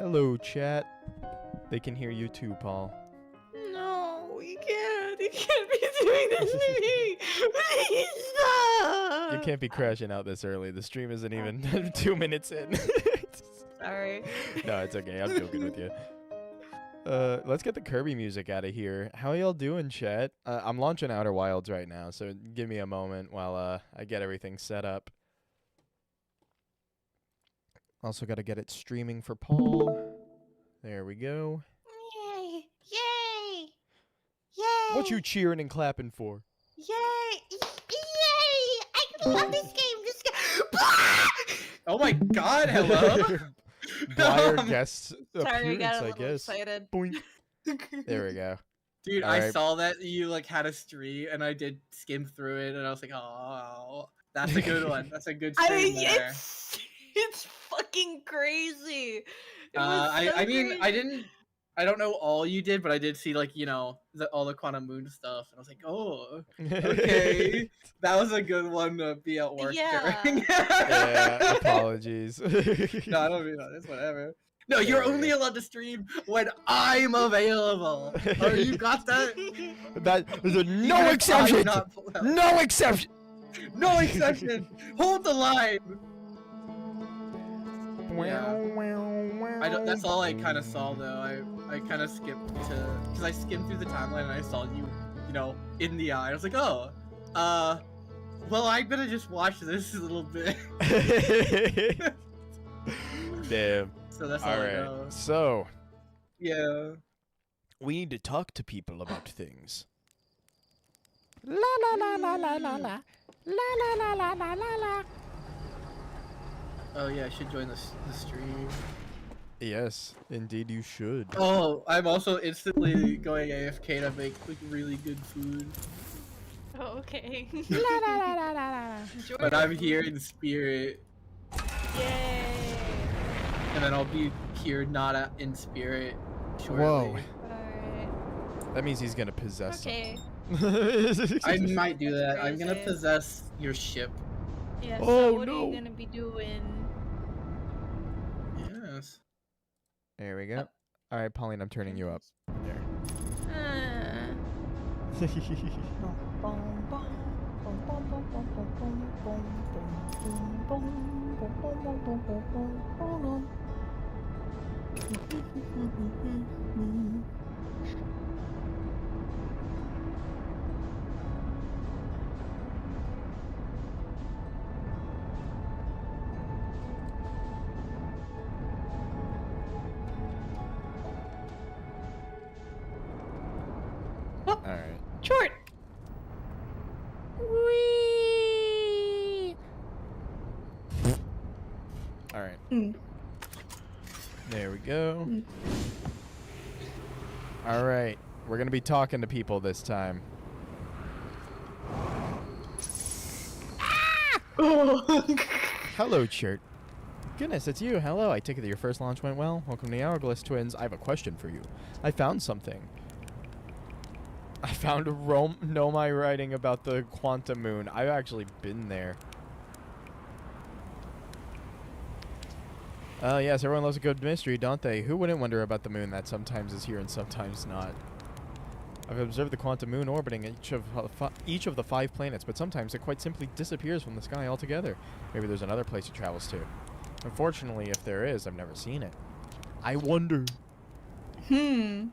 Hello, chat. They can hear you too, Paul. No, you can't. You can't be doing this to me. Please stop. You can't be crashing out this early. The stream isn't even 2 minutes in. Sorry. No, it's okay. I'm joking with you. Let's get the Kirby music out of here. How y'all doing, chat? I'm launching Outer Wilds right now, so give me a moment while I get everything set up. Also got to get it streaming for Paul. There we go. Yay! Yay! Yay! What you cheering and clapping for? Yay! Yay! I love this game. This game. Oh my god, hello? Blired guest Sorry, I appearance, got a I little guess. excited. Boink. There we go. Dude, All I right. saw that you like had a stream and I did skim through it and I was like, oh, that's a good one. That's a good stream there. It's fucking crazy. It was I so mean, crazy. I don't know all you did, but I did see like, all the Quantum Moon stuff. And I was like, oh, okay. That was a good one to be at work Yeah. during. Yeah, apologies. No, I don't mean that. It's whatever. No, you're There we only go. allowed to stream when I'm available. Oh, you got that? There's a Even no if I'm exception. not- No exception. No exception. Hold the line. Yeah. I don't. That's all I kind of saw though. I kind of skipped to because I skimmed through the timeline and I saw you, in the eye. I was like, oh, well, I'm gonna just watch this a little bit. Damn. So that's all All I right. know. So Yeah. we need to talk to people about things. La la la la la la la la la la la la la. Oh yeah, I should join the stream. Yes, indeed you should. Oh, I'm also instantly going AFK to make like really good food. Oh, okay. La la la la la la. Enjoy But your I'm food. here in spirit, Yay! and then I'll be here not in spirit shortly. Whoa. Alright. That means he's gonna possess Okay. something. I might do that. I'm gonna Crazy. possess your ship. Yeah, Oh, so what are no. you gonna be doing? Yes. There we go. All right, Pauline, I'm turning you up. There. All right. Short. Whee! All right. Mm. There we go. Mm. All right. We're going to be talking to people this time. Hello, Chert. Goodness, it's you. Hello. I take it that your first launch went well. Welcome to the Hourglass Twins. I have a question for you. I found something. I found a Nomai writing about the Quantum Moon. I've actually been there. Yes, everyone loves a good mystery, don't they? Who wouldn't wonder about the moon that sometimes is here and sometimes not? I've observed the Quantum Moon orbiting each of the 5 planets, but sometimes it quite simply disappears from the sky altogether. Maybe there's another place it travels to. Unfortunately, if there is, I've never seen it. I wonder. Hmm.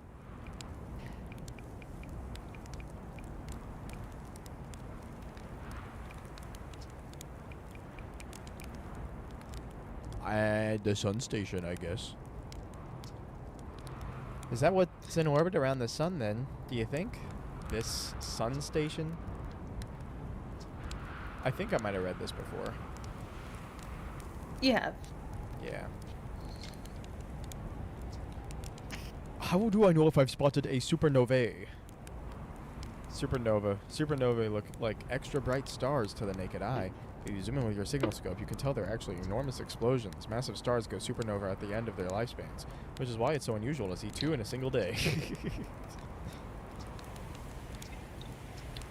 The sun station, I guess. Is that what's in orbit around the sun then, do you think? This sun station? I think I might have read this before. You have. Yeah. How do I know if I've spotted a supernovae? Supernovae look like extra bright stars to the naked eye. If you zoom in with your signal scope, you can tell they're actually enormous explosions. Massive stars go supernova at the end of their lifespans, which is why it's so unusual to see 2 in a single day.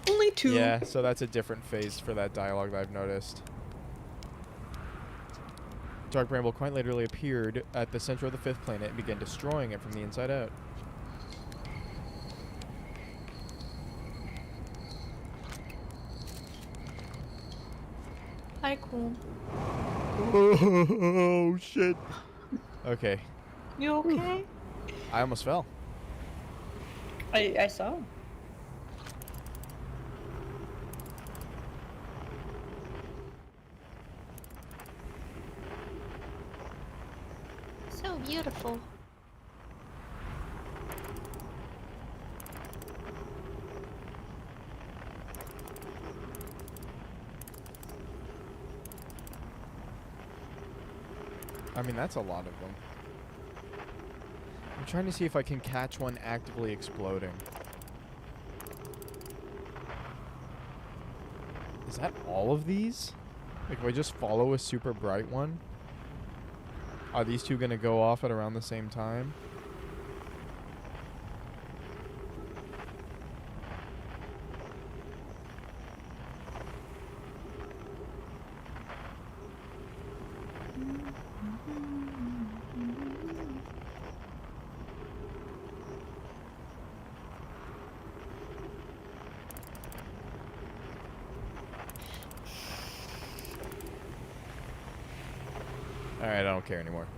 Only 2. Yeah, so that's a different phase for that dialogue that I've noticed. Dark Bramble quite literally appeared at the center of the 5th planet and began destroying it from the inside out. Hi, cool. Oh, shit. Okay. You okay? I almost fell. I saw. So beautiful. I mean, that's a lot of them. I'm trying to see if I can catch one actively exploding. Is that all of these? Like, if I just follow a super bright one? Are these two gonna go off at around the same time? Alright, I don't care anymore.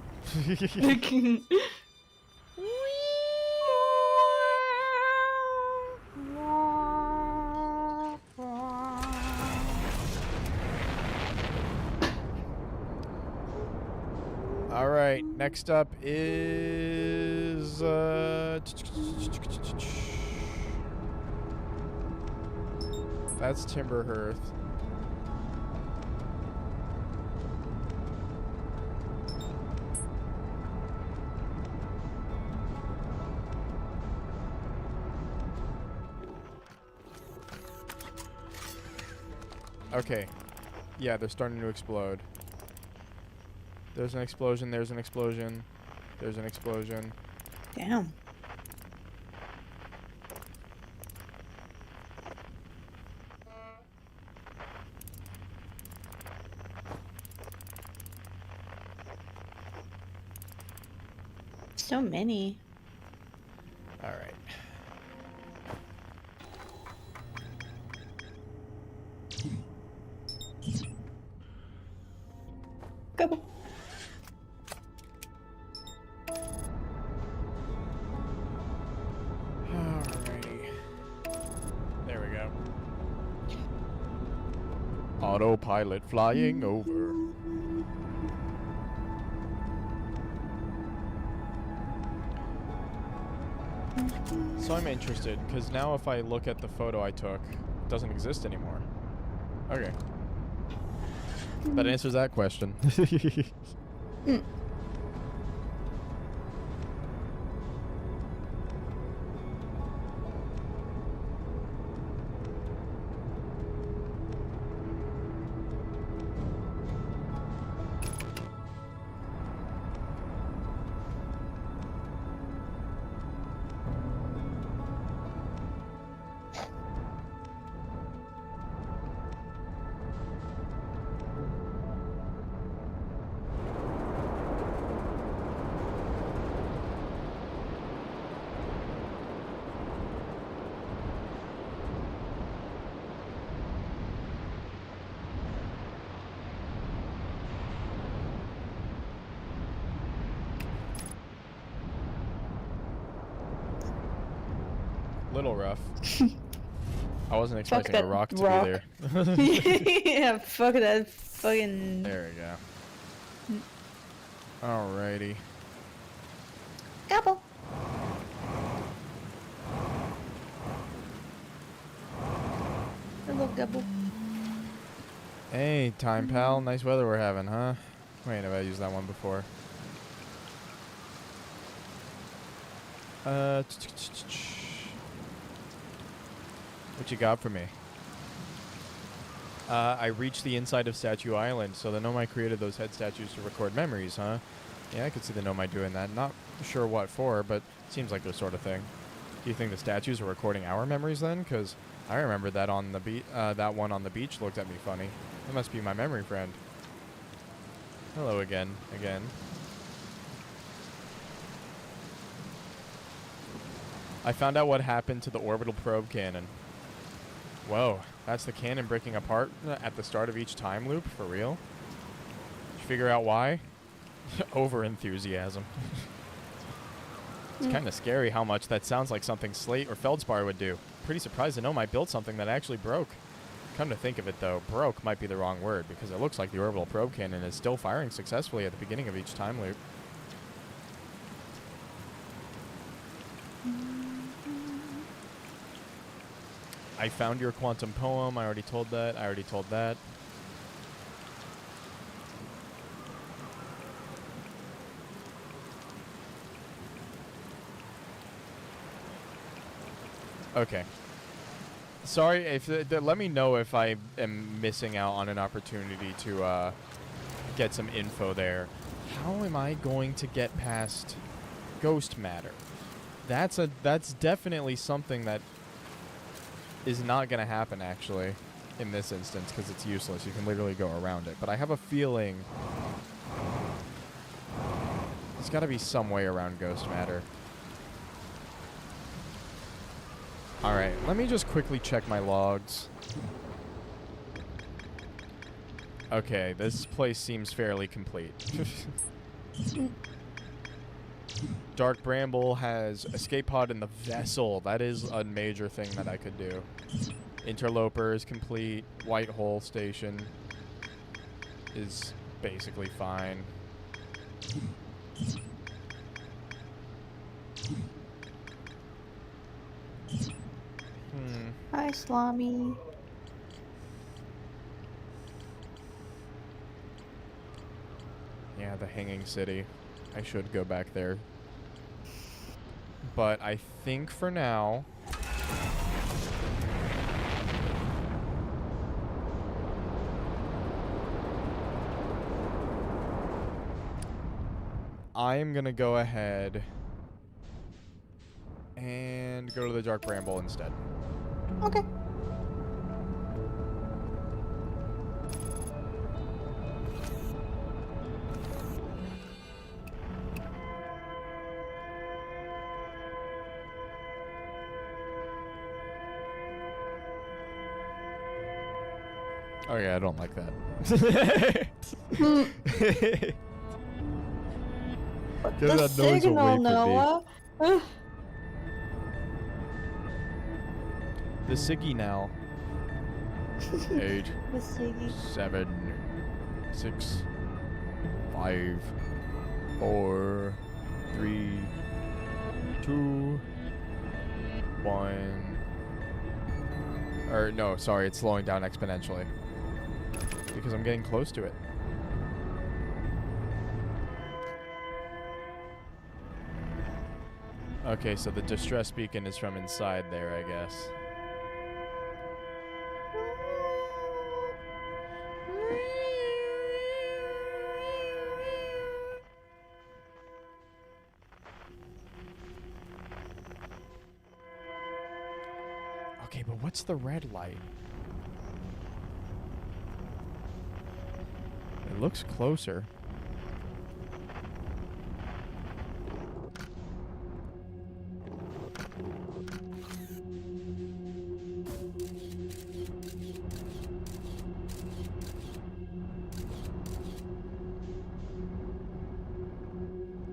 Alright, next up is that's Timberhearth. Okay. Yeah, they're starting to explode. There's an explosion, there's an explosion, there's an explosion. Damn. So many. All right. Go. Alrighty. There we go. Autopilot flying over. So I'm interested, because now if I look at the photo I took, it doesn't exist anymore. Okay. That answers that question. Little rough. I wasn't expecting a that rock to rock. be there. Yeah, fuck that fucking. There we go. Alrighty. Gobble. Hello, Gobble. Hey, time pal. Nice weather we're having, huh? Wait, have I used that one before? What you got for me? I reached the inside of Statue Island, so the Nomai created those head statues to record memories, huh? Yeah, I could see the Nomai doing that. Not sure what for, but seems like their sort of thing. Do you think the statues are recording our memories then? Because I remember that on the that one on the beach looked at me funny. It must be my memory friend. Hello again. Again. I found out what happened to the orbital probe cannon. Whoa, that's the cannon breaking apart at the start of each time loop? For real? Did you figure out why? Over-enthusiasm. It's kind of scary how much that sounds like something Slate or Feldspar would do. Pretty surprised to know I built something that actually broke. Come to think of it, though, broke might be the wrong word, because it looks like the orbital probe cannon is still firing successfully at the beginning of each time loop. I found your quantum poem. I already told that. I already told that. Okay. Sorry if let me know if I am missing out on an opportunity to get some info there. How am I going to get past ghost matter? That's definitely something that is not going to happen actually in this instance because it's useless. You can literally go around it. But I have a feeling there's got to be some way around ghost matter. Alright, let me just quickly check my logs. Okay, this place seems fairly complete. Dark Bramble has escape pod in the vessel. That is a major thing that I could do. Interloper is complete. White Hole Station is basically fine. Hi, Slami. Yeah, the Hanging City. I should go back there. But I think for now... I'm gonna go ahead and go to the Dark Bramble instead. Okay. Oh yeah, I don't like that. The that noise away signal, from me. Noah. The Siggy now. 8, The Siggy. 7, 6, 5, 4, 3, 2, 1. Or no, sorry, it's slowing down exponentially. Because I'm getting close to it. Okay, so the distress beacon is from inside there, I guess. Okay, but what's the red light? It looks closer.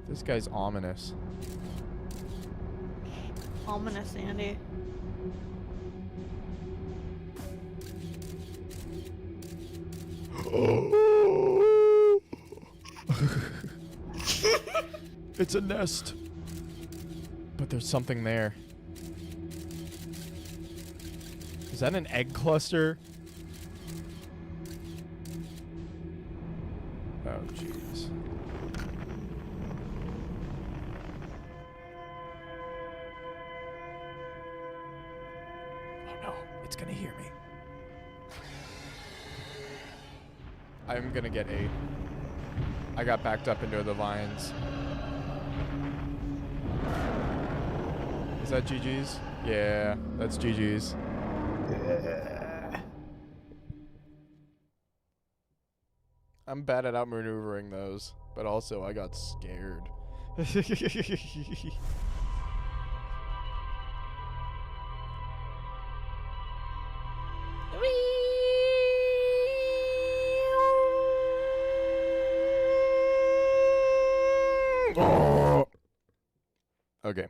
This guy's ominous. Ominous, Andy. It's a nest. But there's something there. Is that an egg cluster? Oh, jeez. Oh no, it's gonna hear me. I'm gonna get 8. I got backed up into the vines. Is that GG's? Yeah, that's GG's. I'm bad at outmaneuvering those, but also I got scared. Oh! Okay.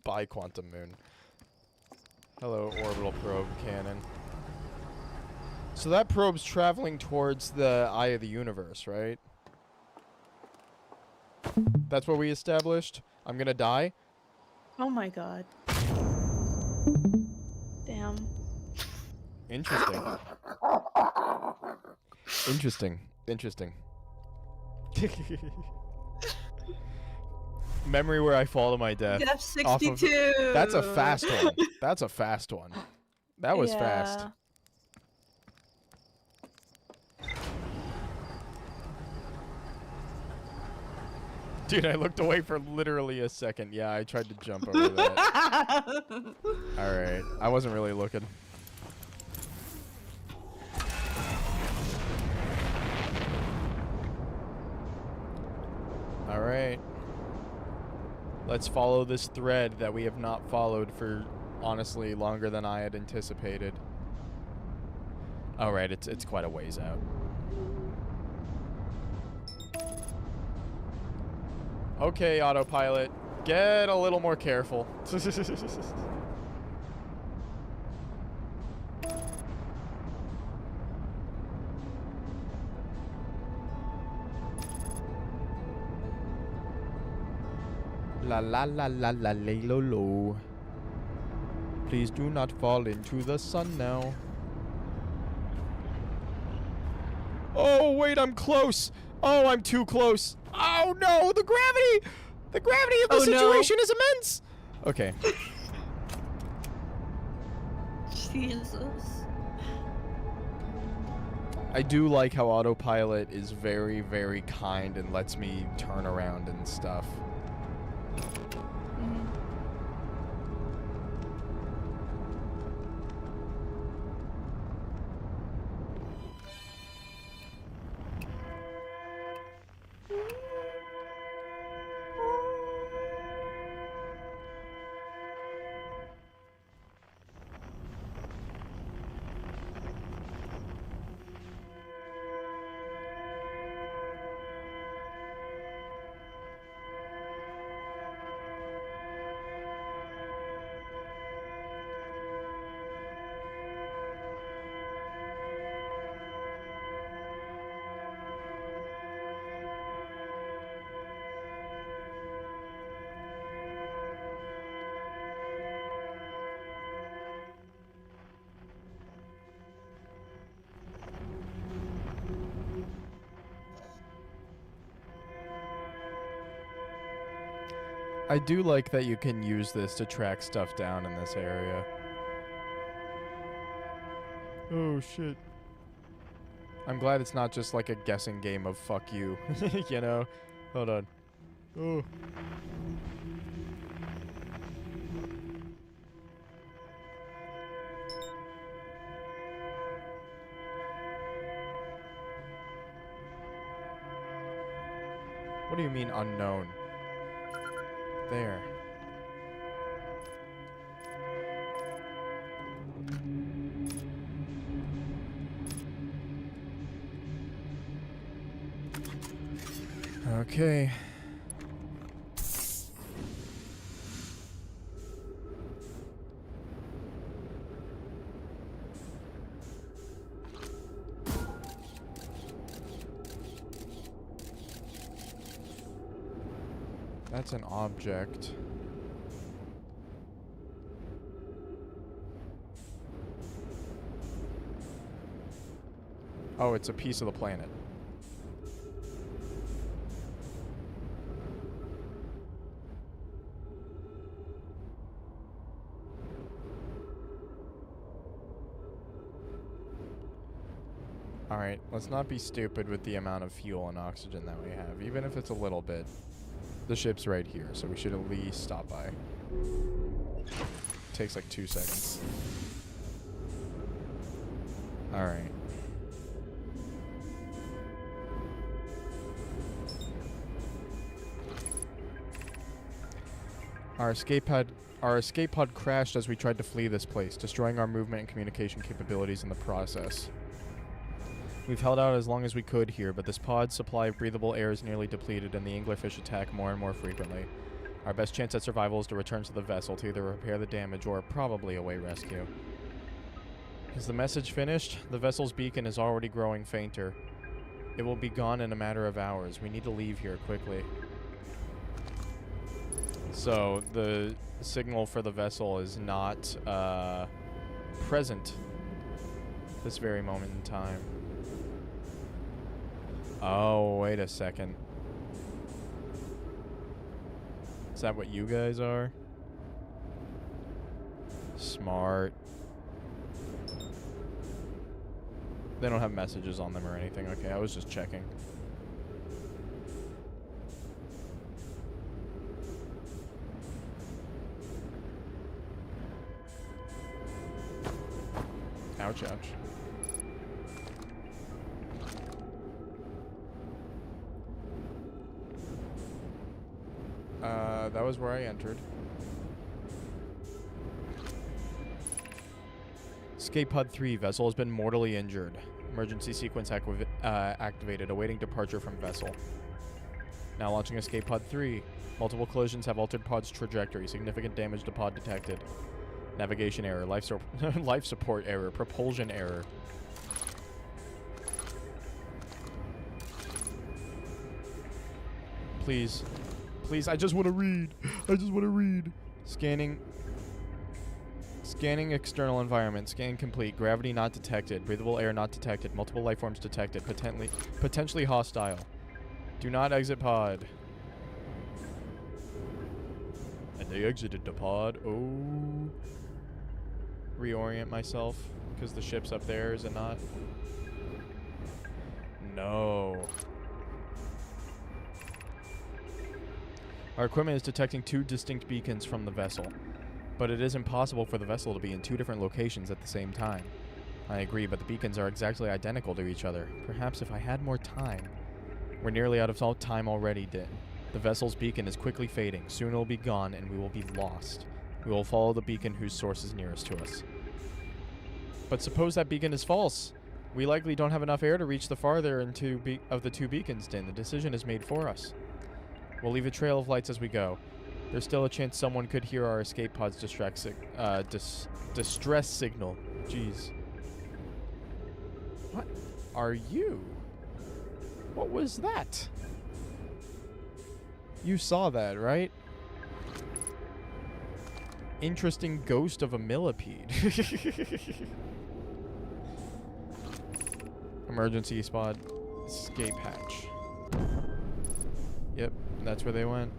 Bye, Quantum Moon. Hello, orbital probe cannon. So that probe's traveling towards the eye of the universe, right? That's what we established? I'm gonna die? Oh my god. Damn. Interesting. Interesting. Interesting. Memory where I fall to my death. Def Off of- 62. That's a fast one. That's a fast one. That was fast. Yeah. Dude, I looked away for literally a second. Yeah, I tried to jump over that. Alright. I wasn't really looking. Alright. Let's follow this thread that we have not followed for, honestly, longer than I had anticipated. Alright, it's quite a ways out. Okay, autopilot. Get a little more careful. La la la la la lay lo lo. Please do not fall into the sun now. Oh, wait, I'm close. Oh, I'm too close. Oh, no, the gravity! The gravity of the situation is immense! Okay. Jesus. I do like how autopilot is very, very kind and lets me turn around and stuff. Mhm. I do like that you can use this to track stuff down in this area. Oh, shit. I'm glad it's not just like a guessing game of fuck you, you know? Hold on. Oh. What do you mean unknown? There. Okay. That's an object. Oh, it's a piece of the planet. Alright, let's not be stupid with the amount of fuel and oxygen that we have, even if it's a little bit. The ship's right here, so we should at least stop by. Takes like 2 seconds. Alright. Our escape pod crashed as we tried to flee this place, destroying our movement and communication capabilities in the process. We've held out as long as we could here, but this pod's supply of breathable air is nearly depleted and the anglerfish attack more and more frequently. Our best chance at survival is to return to the vessel to either repair the damage or probably await rescue. Is the message finished? The vessel's beacon is already growing fainter. It will be gone in a matter of hours. We need to leave here quickly. So, the signal for the vessel is not present this very moment in time. Oh, wait a second. Is that what you guys are? Smart. They don't have messages on them or anything. Okay, I was just checking. Ouch, ouch. That was where I entered. Escape Pod 3, vessel has been mortally injured. Emergency sequence activated, awaiting departure from vessel. Now launching Escape Pod 3. Multiple collisions have altered pod's trajectory. Significant damage to pod detected. Navigation error, life support error, propulsion error. Please. Please, I just want to read. I just want to read. Scanning. Scanning external environment. Scan complete. Gravity not detected. Breathable air not detected. Multiple life forms detected. Potentially hostile. Do not exit pod. And they exited the pod. Oh. Reorient myself. Because the ship's up there, is it not? No. Our equipment is detecting 2 distinct beacons from the vessel, but it is impossible for the vessel to be in 2 different locations at the same time. I agree, but the beacons are exactly identical to each other. Perhaps if I had more time. We're nearly out of time already, Din. The vessel's beacon is quickly fading. Soon it will be gone and we will be lost. We will follow the beacon whose source is nearest to us. But suppose that beacon is false. We likely don't have enough air to reach the farther of the 2 beacons, Din. The decision is made for us. We'll leave a trail of lights as we go. There's still a chance someone could hear our escape pod's distress signal. Jeez. What are you? What was that? You saw that, right? Interesting ghost of a millipede. Emergency spot. Escape hatch. Yep, that's where they went.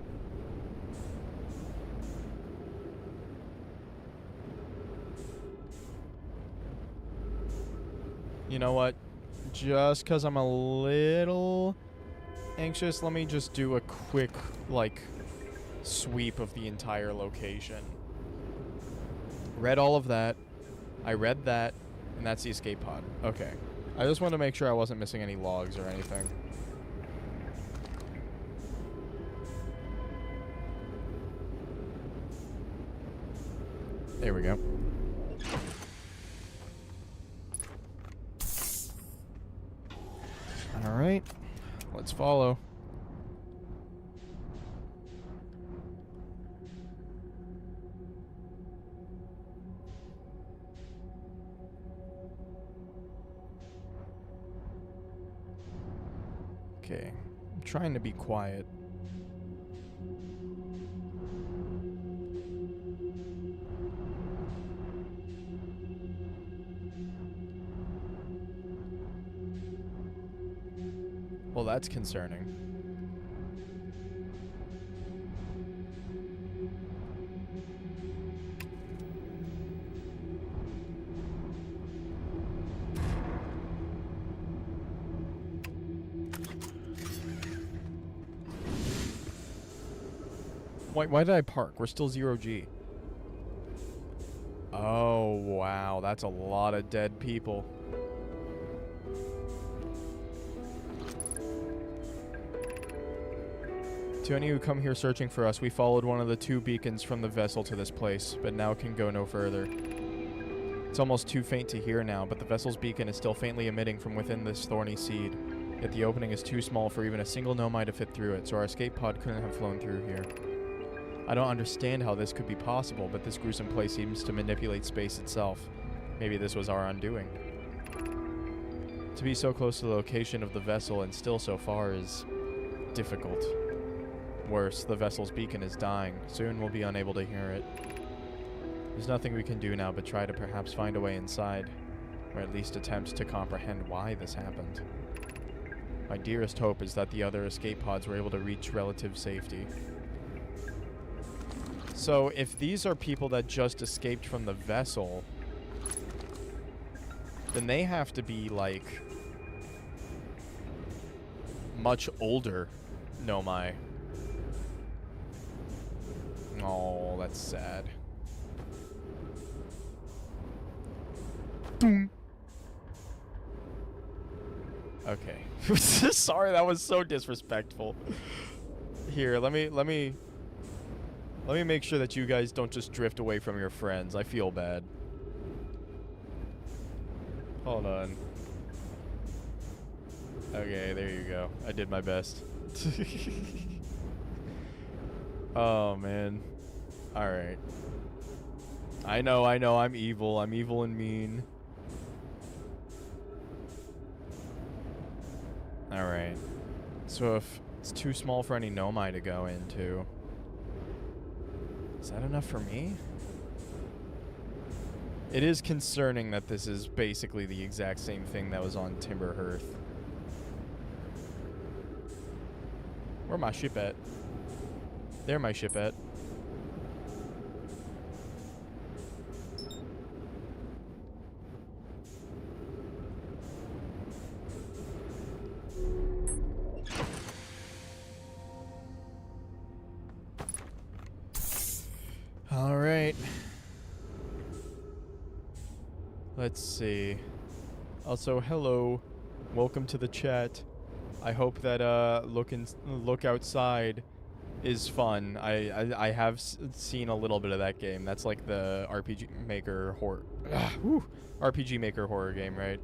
You know what? Just because I'm a little anxious, let me just do a quick, like, sweep of the entire location. Read all of that. I read that, and that's the escape pod. Okay. I just wanted to make sure I wasn't missing any logs or anything. There we go. Alright. Let's follow. Okay. I'm trying to be quiet. Well, that's concerning. Why did I park? We're still 0G. Oh, wow. That's a lot of dead people. To any who come here searching for us, we followed one of the 2 beacons from the vessel to this place, but now can go no further. It's almost too faint to hear now, but the vessel's beacon is still faintly emitting from within this thorny seed. Yet the opening is too small for even a single Nomai to fit through it, so our escape pod couldn't have flown through here. I don't understand how this could be possible, but this gruesome place seems to manipulate space itself. Maybe this was our undoing. To be so close to the location of the vessel and still so far is difficult. Worse, the vessel's beacon is dying. Soon we'll be unable to hear it. There's nothing we can do now but try to perhaps find a way inside, or at least attempt to comprehend why this happened. My dearest hope is that the other escape pods were able to reach relative safety. So, if these are people that just escaped from the vessel, then they have to be, like, much older Nomai. Oh, that's sad. Boom. Okay. Sorry, that was so disrespectful. Here, let me make sure that you guys don't just drift away from your friends. I feel bad. Hold on. Okay, there you go. I did my best. Oh, man. Alright. I know, I'm evil. I'm evil and mean. Alright. So if it's too small for any Nomai to go into, is that enough for me? It is concerning that this is basically the exact same thing that was on Timberhearth. Where my ship at? There my ship at. All right. Let's see. Also, hello. Welcome to the chat. I hope that look outside is fun. I have seen a little bit of that game. That's like the RPG Maker horror RPG Maker horror game, right?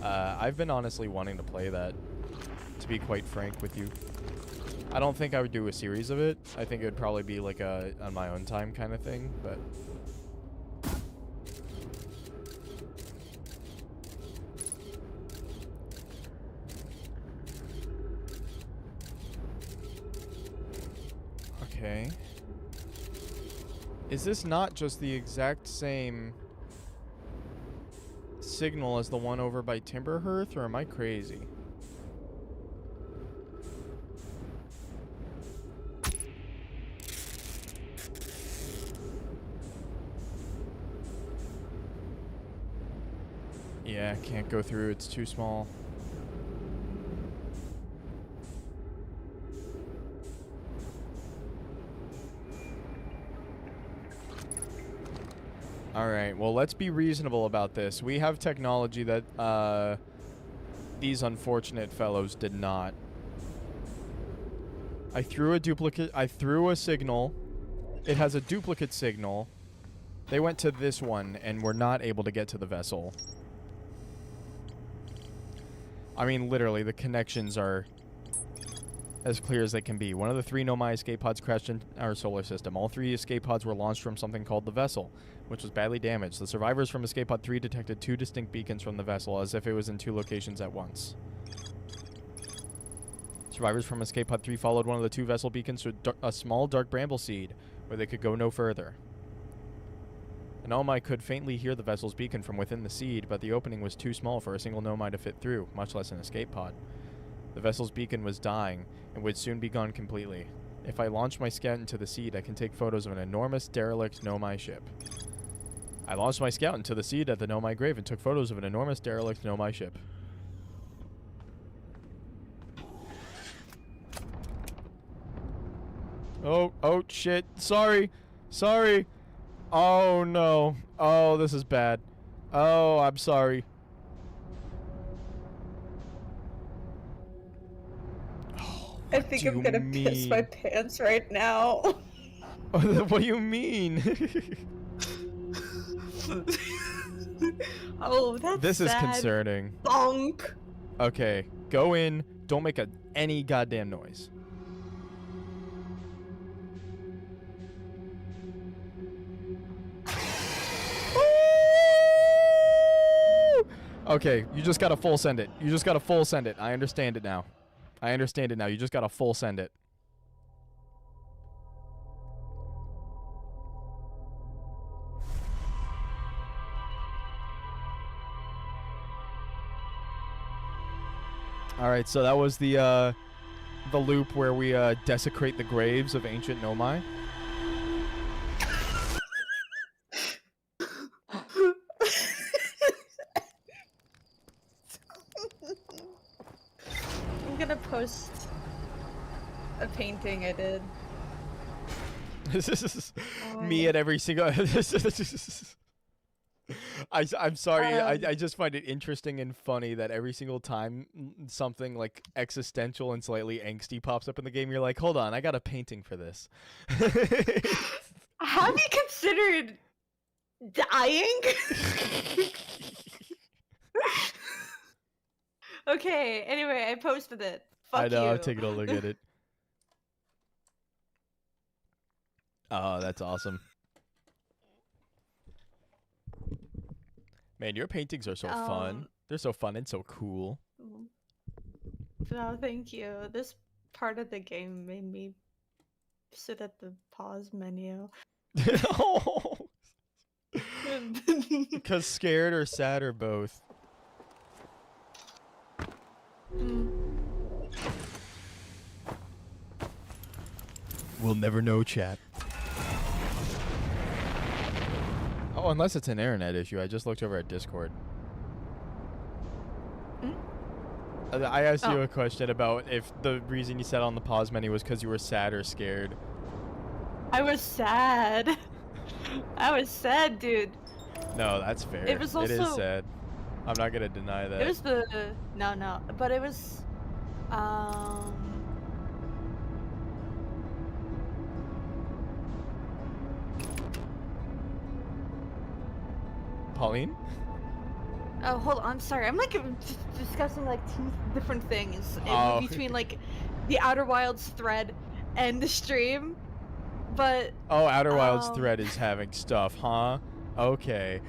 I've been honestly wanting to play that, to be quite frank with you. I don't think I would do a series of it. I think it would probably be like a on my own time kind of thing, but okay. Is this not just the exact same signal as the one over by Timberhearth, or am I crazy? Yeah, can't go through. It's too small. Alright, well, let's be reasonable about this. We have technology that these unfortunate fellows did not. I threw a signal. It has a duplicate signal. They went to this one and were not able to get to the vessel. I mean, literally, the connections are as clear as they can be. One of the 3 Nomai escape pods crashed in our solar system. All 3 escape pods were launched from something called the vessel, which was badly damaged. The survivors from escape pod 3 detected 2 distinct beacons from the vessel, as if it was in 2 locations at once. Survivors from escape pod 3 followed one of the 2 vessel beacons to a small dark bramble seed, where they could go no further. An Nomai could faintly hear the vessel's beacon from within the seed, but the opening was too small for a single Nomai to fit through, much less an escape pod. The vessel's beacon was dying, and would soon be gone completely. If I launch my scout into the seed, I can take photos of an enormous derelict Nomai ship. I launched my scout into the seed at the Nomai grave and took photos of an enormous derelict Nomai ship. Oh, shit. Sorry. Oh, no. Oh, this is bad. Oh, I'm sorry. Oh, I think do I'm you gonna piss my mean? pants right now. What do you mean? Oh, that's This is sad. concerning. Bonk. Okay, go in. Don't make any goddamn noise. Okay, you just gotta full send it. You just gotta full send it. I understand it now. I understand it now. You just gotta full send it. All right, so that was the loop where we desecrate the graves of ancient Nomai. I'm gonna post a painting I did. This is Oh. me at every single. I'm sorry. I Um. just find it interesting and funny that every single time something like existential and slightly angsty pops up in the game, you're like, hold on, I got a painting for this. Have you considered dying? Okay, anyway, I posted it. Fuck I know. you. I'm taking a look at it. Oh, that's awesome. Man, your paintings are so fun. They're so fun and so cool. No, thank you. This part of the game made me sit at the pause menu. Because scared or sad or both. We'll never know, chat. Oh, unless it's an internet issue. I just looked over at Discord. I asked you a question about if the reason you sat on the pause menu was because you were sad or scared. I was sad. I was sad, dude. No, that's fair. It was It is also- sad. I'm not gonna deny that. It was the no, but it was Pauline? Oh, hold on. Sorry, I'm like discussing like two different things Oh. between like the Outer Wilds thread and the stream, but Oh, Outer Wilds Um, thread is having stuff, huh? Okay.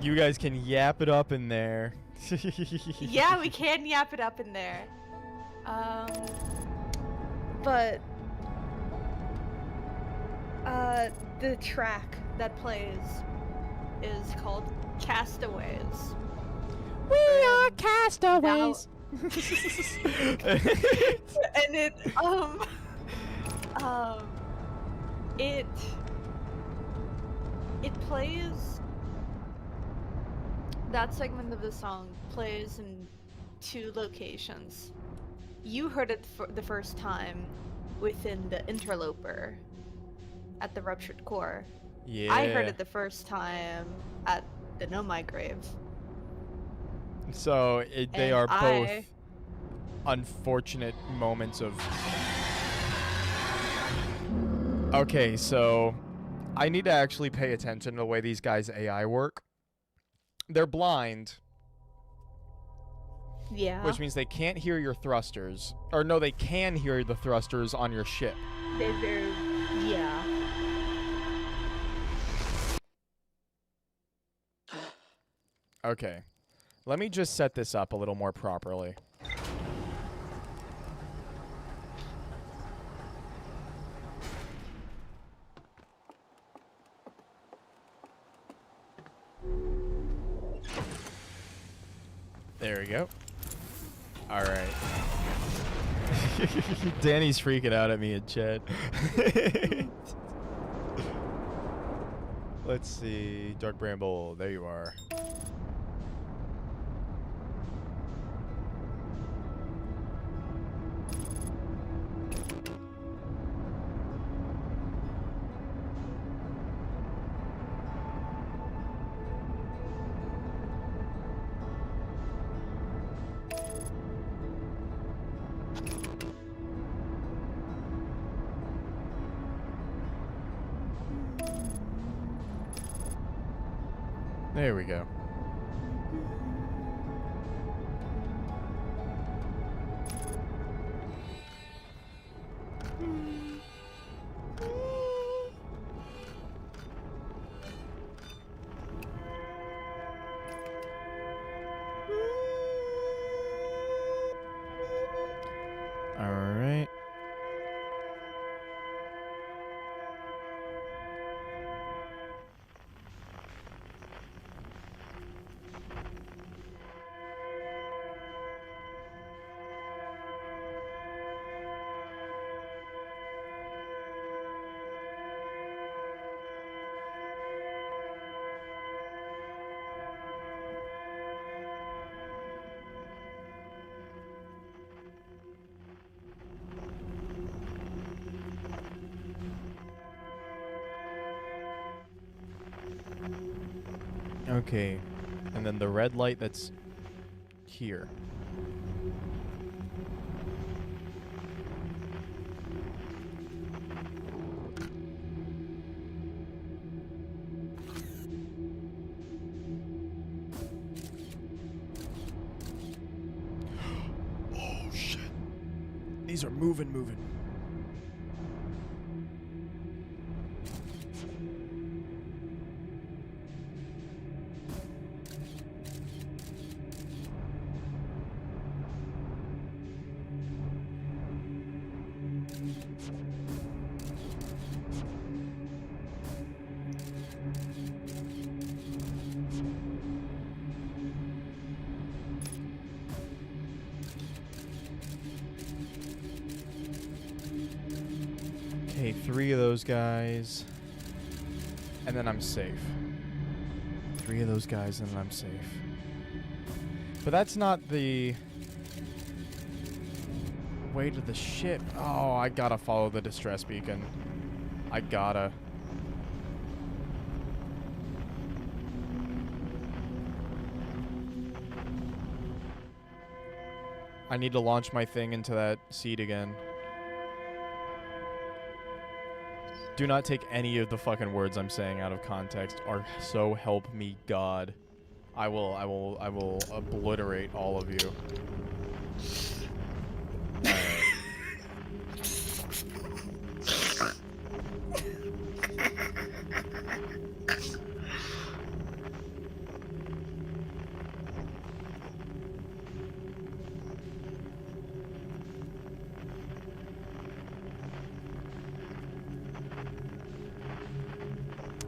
You guys can yap it up in there. yeah, we can yap it up in there. But the track that plays is called Castaways. We are And castaways. And it it plays, that segment of the song plays in two locations. You heard it for the first time within the Interloper at the Ruptured Core. Yeah. I heard it the first time at the Nomai Grave. So they And are both I- unfortunate moments of. Okay, so I need to actually pay attention to the way these guys' AI work. They're blind, Yeah. which means they can't hear your thrusters. Or no, they can hear the thrusters on your ship. They're yeah. Okay. Let me just set this up a little more properly. There we go. All right. Danny's freaking out at me in chat. Let's see. Dark Bramble. There you are. There we go. All right. Okay. And then the red light that's here. Oh shit. These are moving. Okay, 3 of those guys. And then I'm safe. 3 of those guys and then I'm safe. But that's not the way to the ship. Oh, I gotta follow the distress beacon. I gotta. I need to launch my thing into that seat again. Do not take any of the fucking words I'm saying out of context, or so help me God. I will obliterate all of you.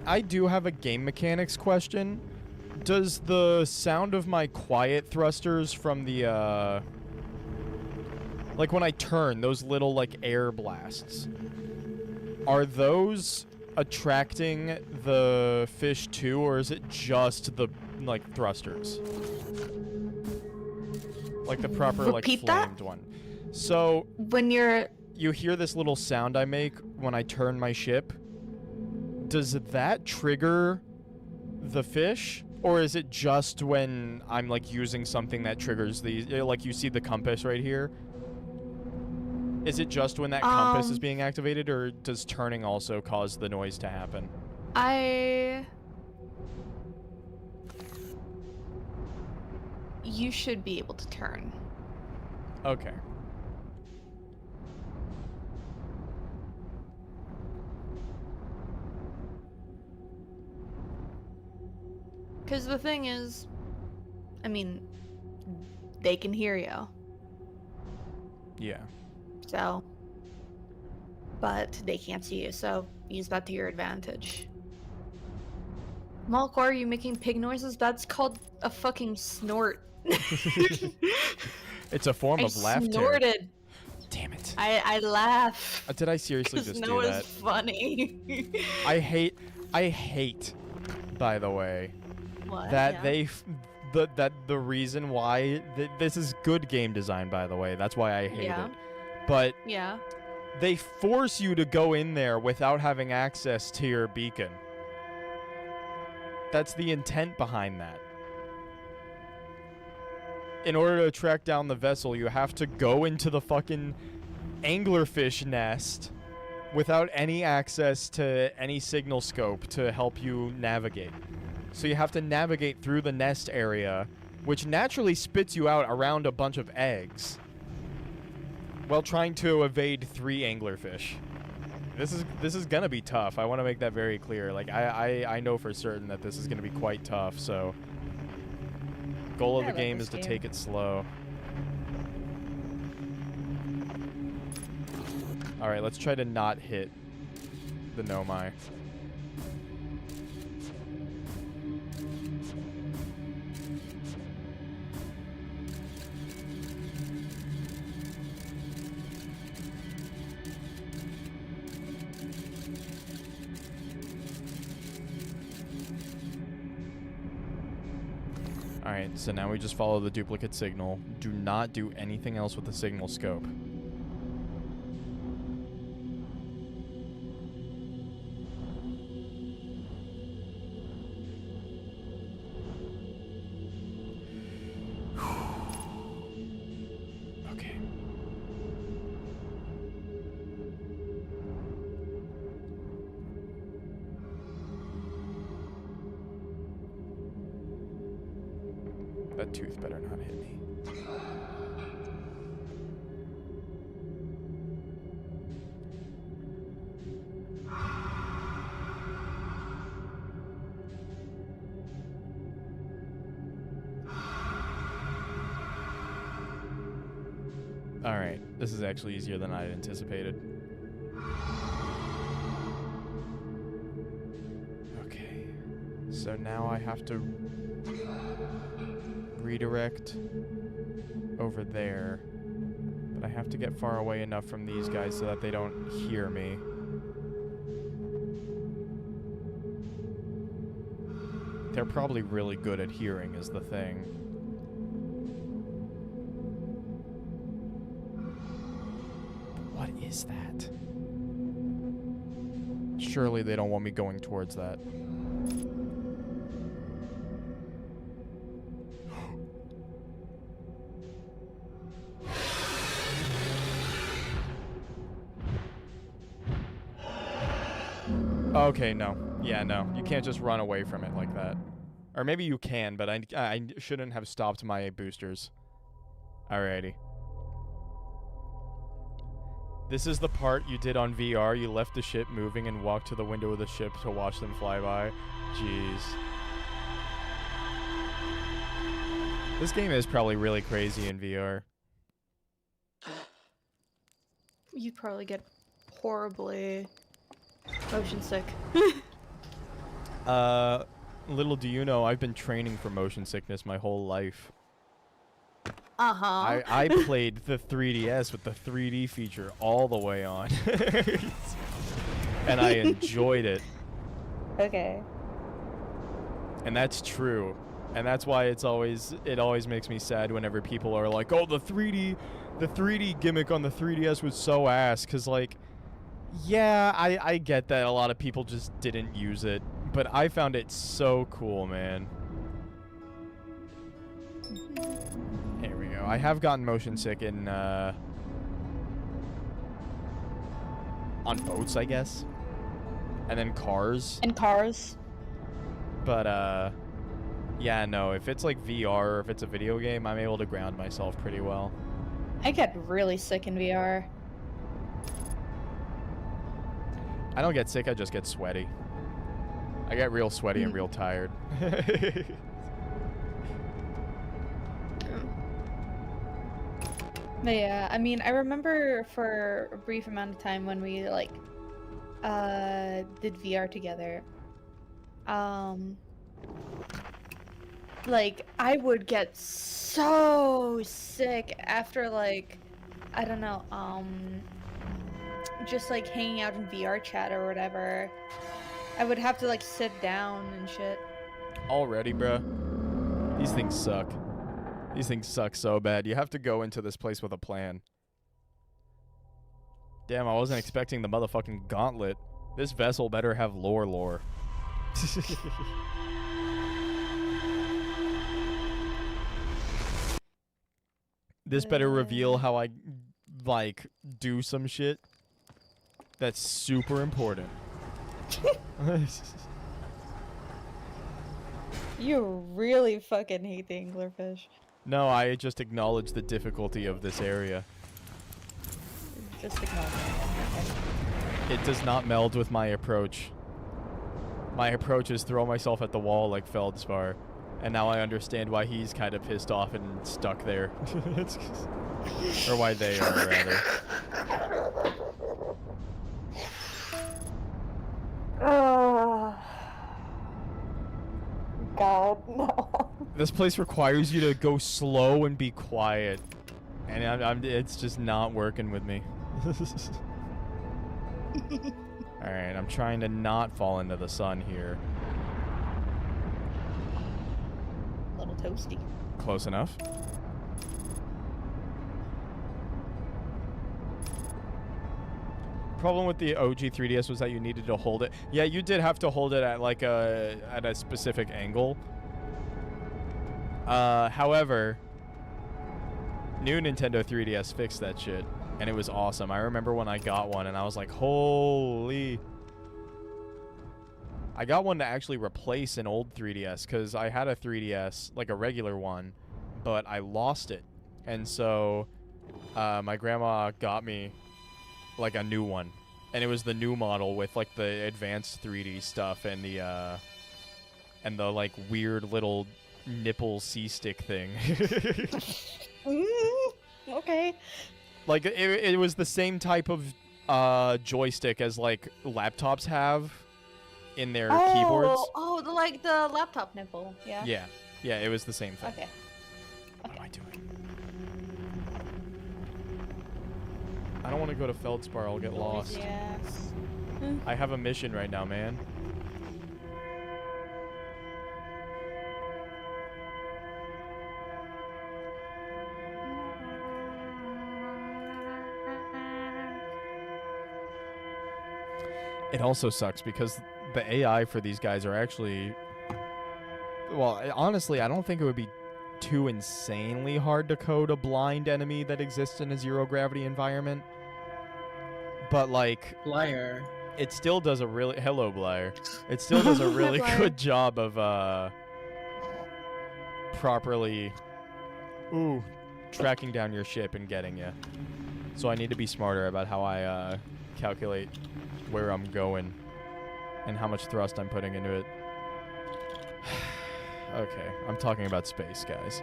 I do have a game mechanics question. Does the sound of my quiet thrusters from the, like when I turn, those little, like, air blasts, are those attracting the fish too, or is it just the, like, thrusters? Like the proper, Repeat like, that? flamed one. So, When you're... you hear this little sound I make when I turn my ship. Does that trigger the fish? Or is it just when I'm, like, using something that triggers these? Like, you see the compass right here? Is it just when that compass is being activated, or does turning also cause the noise to happen? You should be able to turn. Okay. Because the thing is, I mean, they can hear you. Yeah. So, but they can't see you, so use that to your advantage. Malkor, are you making pig noises? That's called a fucking snort. It's a form of laughter. Snorted. Damn it. I laugh. Did I seriously just do Noah's that? funny. I hate, by the way, What? that Yeah. the reason why this is good game design, by the way. That's why I hate Yeah. it. But Yeah. they force you to go in there without having access to your beacon. That's the intent behind that. In order to track down the vessel, you have to go into the fucking anglerfish nest without any access to any signal scope to help you navigate. So you have to navigate through the nest area, which naturally spits you out around a bunch of eggs, while trying to evade 3 anglerfish. This is gonna be tough. I want to make that very clear. Like I know for certain that this is gonna be quite tough. So goal of the game is to take it slow. All right, let's try to not hit the Nomai. Alright, so now we just follow the duplicate signal. Do not do anything else with the signal scope. Okay. That tooth better not hit me. Alright, this is actually easier than I had anticipated. Okay, so now I have to redirect over there, but I have to get far away enough from these guys so that they don't hear me. They're probably really good at hearing is the thing. What is that? Surely they don't want me going towards that. Okay, no. Yeah, no. You can't just run away from it like that. Or maybe you can, but I shouldn't have stopped my boosters. Alrighty. This is the part you did on VR. You left the ship moving and walked to the window of the ship to watch them fly by. Jeez. This game is probably really crazy in VR. You'd probably get horribly motion sick. Little do you know, I've been training for motion sickness my whole life. Uh-huh. I played the 3DS with the 3D feature all the way on. And I enjoyed it. Okay. And that's true. And that's why it always makes me sad whenever people are like, "Oh, the 3D gimmick on the 3DS was so ass." 'Cause like, yeah, I get that a lot of people just didn't use it, but I found it so cool, man. Here we go. I have gotten motion sick in on boats, I guess. And then cars. And cars. But yeah, no, if it's like VR or if it's a video game, I'm able to ground myself pretty well. I get really sick in VR. I don't get sick, I just get sweaty. I get real sweaty and real tired. But yeah, I mean, I remember for a brief amount of time when we like did VR together. Like I would get so sick after like I don't know, just like hanging out in VR chat or whatever. I would have to like sit down and shit. Already, bruh. These things suck. These things suck so bad. You have to go into this place with a plan. Damn, I wasn't expecting the motherfucking gauntlet. This vessel better have lore. This better reveal how I, like, do some shit that's super important. You really fucking hate the anglerfish. No, I just acknowledge the difficulty of this area. Just ignore me. It does not meld with my approach. My approach is throw myself at the wall like Feldspar. And now I understand why he's kind of pissed off and stuck there. Or why they are, rather. God, no. This place requires you to go slow and be quiet. And it's just not working with me. Alright, I'm trying to not fall into the sun here. A little toasty. Close enough. Problem with the OG 3DS was that you needed to hold it. Yeah, you did have to hold it at like a specific angle. However, new Nintendo 3DS fixed that shit, and it was awesome. I remember when I got one, and I was like, holy. I got one to actually replace an old 3DS, because I had a 3DS, like a regular one, but I lost it. And so, my grandma got me like a new one, and it was the new model with like the advanced 3D stuff and the like weird little nipple C-stick thing. Okay. Like it was the same type of joystick as like laptops have in their keyboards. Oh, like the laptop nipple. Yeah, it was the same thing. Okay. What am I doing? I don't want to go to Feldspar, I'll get lost. Yes. I have a mission right now, man. It also sucks because the AI for these guys are actually... Well, honestly, I don't think it would be too insanely hard to code a blind enemy that exists in a zero-gravity environment. But, like... Liar. It still does a really... Hello, Blair. It still does a really Blair. good job of, properly... tracking down your ship and getting you. So I need to be smarter about how I, calculate where I'm going and how much thrust I'm putting into it. Okay, I'm talking about space, guys.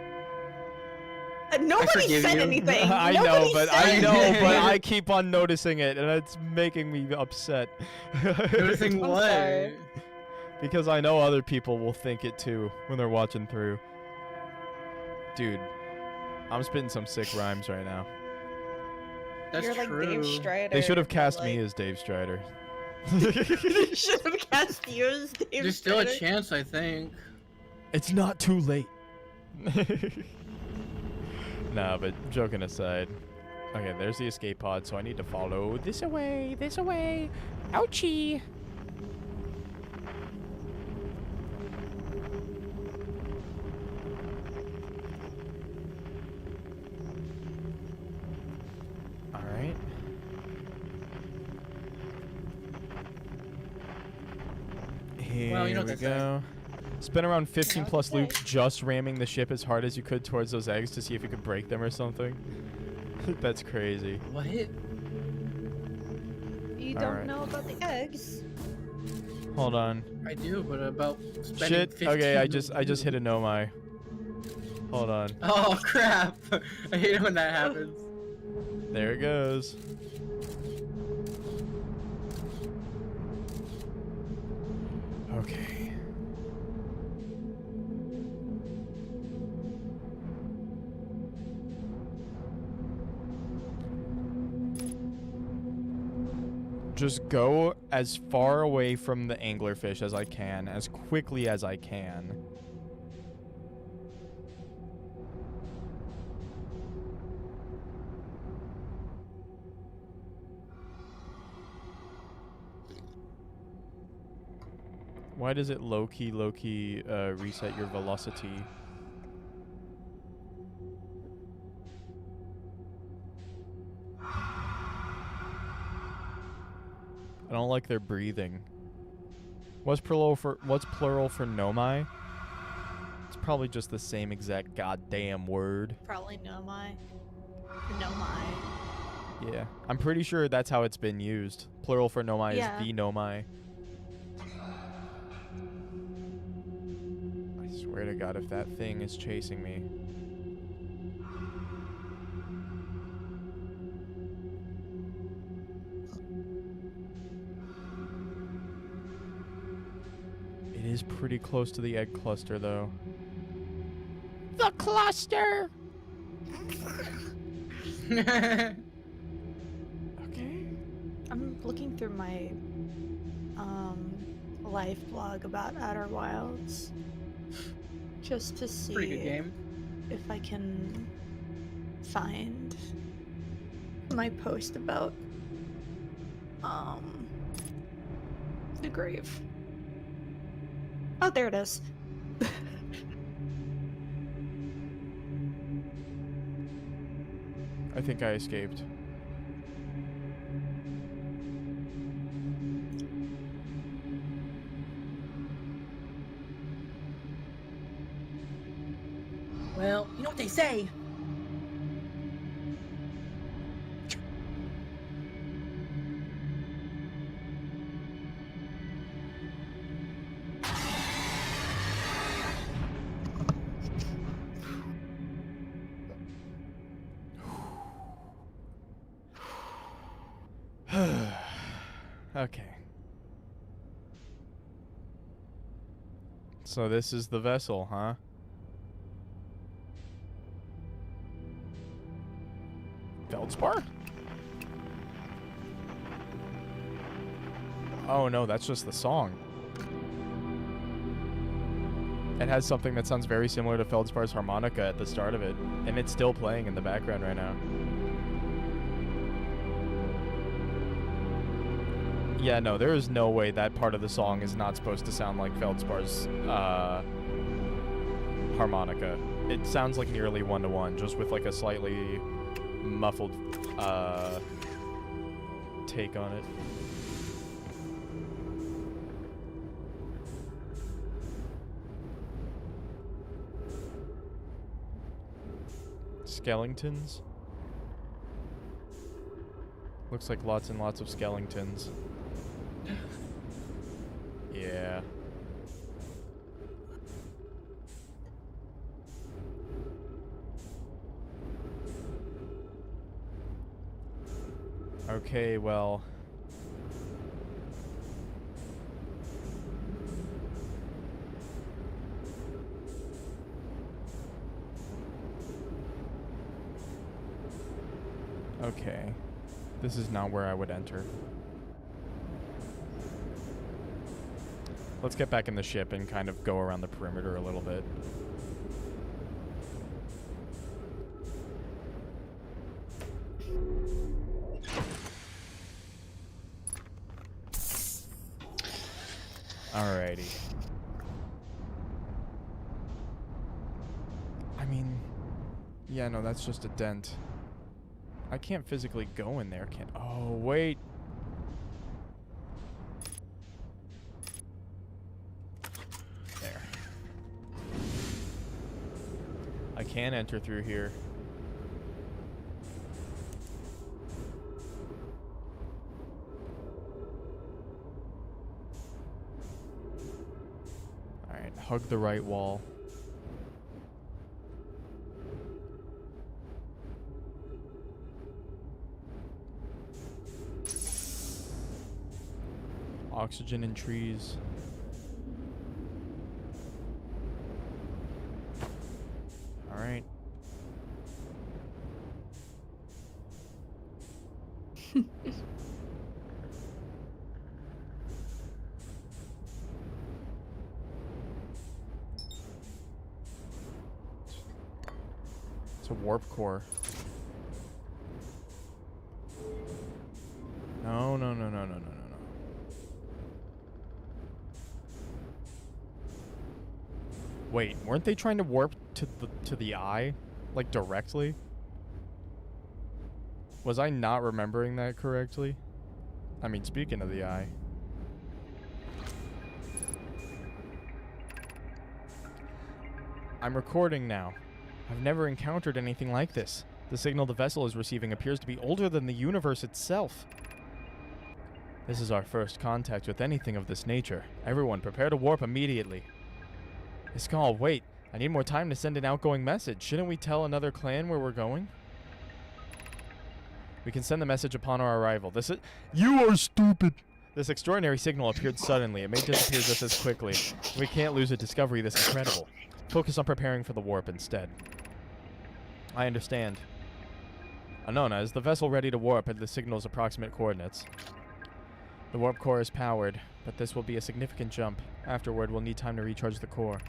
Nobody forgive said you. anything. I know, Nobody but said I know, anything. but I keep on noticing it, and it's making me upset. Noticing I'm what? sorry. Because I know other people will think it too when they're watching through. Dude, I'm spitting some sick rhymes right now. That's You're like true. Dave Strider. They should have cast but, me like, as Dave Strider. Should have cast you as Dave There's still a Strider. chance, I think. It's not too late. Nah, but joking aside. Okay, there's the escape pod, so I need to follow this away, this away. Ouchie! Alright. Here Well, you know what we they say. go. Spin around 15 what plus they say. loops just ramming the ship as hard as you could towards those eggs to see if you could break them or something. That's crazy. What? You don't Alright. know about the eggs. Hold on. I do, but about spending Shit. 15 Okay, I just hit a nomai. Hold on. Oh crap! I hate it when that happens. There it goes. Okay. Just go as far away from the anglerfish as I can, as quickly as I can. Why does it low-key reset your velocity? I don't like their breathing. What's plural for nomai? It's probably just the same exact goddamn word. Probably Nomai. Nomai. Yeah. I'm pretty sure that's how it's been used. Plural for nomai Yeah. is the nomai. I swear to God, if that thing is chasing me. It is pretty close to the egg cluster, though. The cluster! Okay. I'm looking through my life blog about Outer Wilds just to see Pretty good game. if I can find my post about the grave. Oh, there it is. I think I escaped. Well, you know what they say. Okay. So this is the vessel, huh? Feldspar? Oh no, that's just the song. It has something that sounds very similar to Feldspar's harmonica at the start of it, and it's still playing in the background right now. Yeah, no, there is no way that part of the song is not supposed to sound like Feldspar's harmonica. It sounds like nearly 1-to-1, just with like a slightly muffled take on it. Skeletons? Looks like lots and lots of skeletons. Yeah. Okay, well. Okay. This is not where I would enter. Let's get back in the ship and kind of go around the perimeter a little bit. Alrighty. I mean, yeah, no, that's just a dent. I can't physically go in there, can— oh, wait. There. I can enter through here. Alright, hug the right wall. Oxygen in trees. All right. It's a warp core. No, no, no, no, no, no, no, no. Wait, weren't they trying to warp to the eye, like directly? Was I not remembering that correctly? I mean, speaking of the eye. I'm recording now. I've never encountered anything like this. The signal the vessel is receiving appears to be older than the universe itself. This is our first contact with anything of this nature. Everyone, prepare to warp immediately. Iskall, wait. I need more time to send an outgoing message. Shouldn't we tell another clan where we're going? We can send the message upon our arrival. You are stupid! This extraordinary signal appeared suddenly. It may disappear just as quickly. We can't lose a discovery this incredible. Focus on preparing for the warp instead. I understand. Anona, is the vessel ready to warp at the signal's approximate coordinates? The warp core is powered, but this will be a significant jump. Afterward, we'll need time to recharge the core.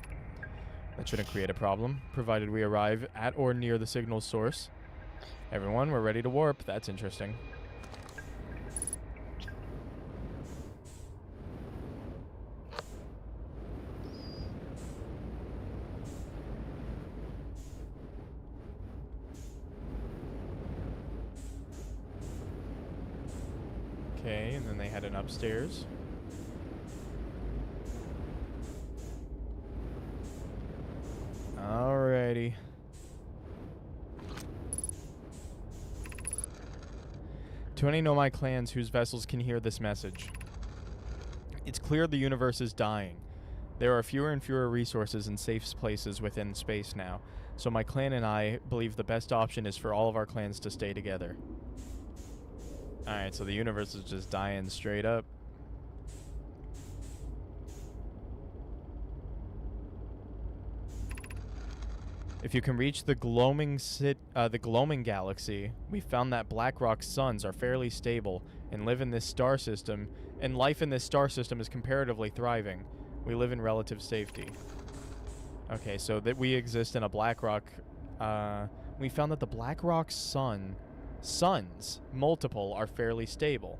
That shouldn't create a problem, provided we arrive at or near the signal's source. Everyone, we're ready to warp. That's interesting. Okay, and then they headed upstairs. Alrighty. To any Nomai clans whose vessels can hear this message, it's clear the universe is dying. There are fewer and fewer resources and safe places within space now, so my clan and I believe the best option is for all of our clans to stay together. Alright, so the universe is just dying straight up. If you can reach the gloaming galaxy, we found that Blackrock suns are fairly stable and life in this star system is comparatively thriving. We live in relative safety. Okay, so that we exist in a Blackrock. We found that the Blackrock suns, multiple, are fairly stable.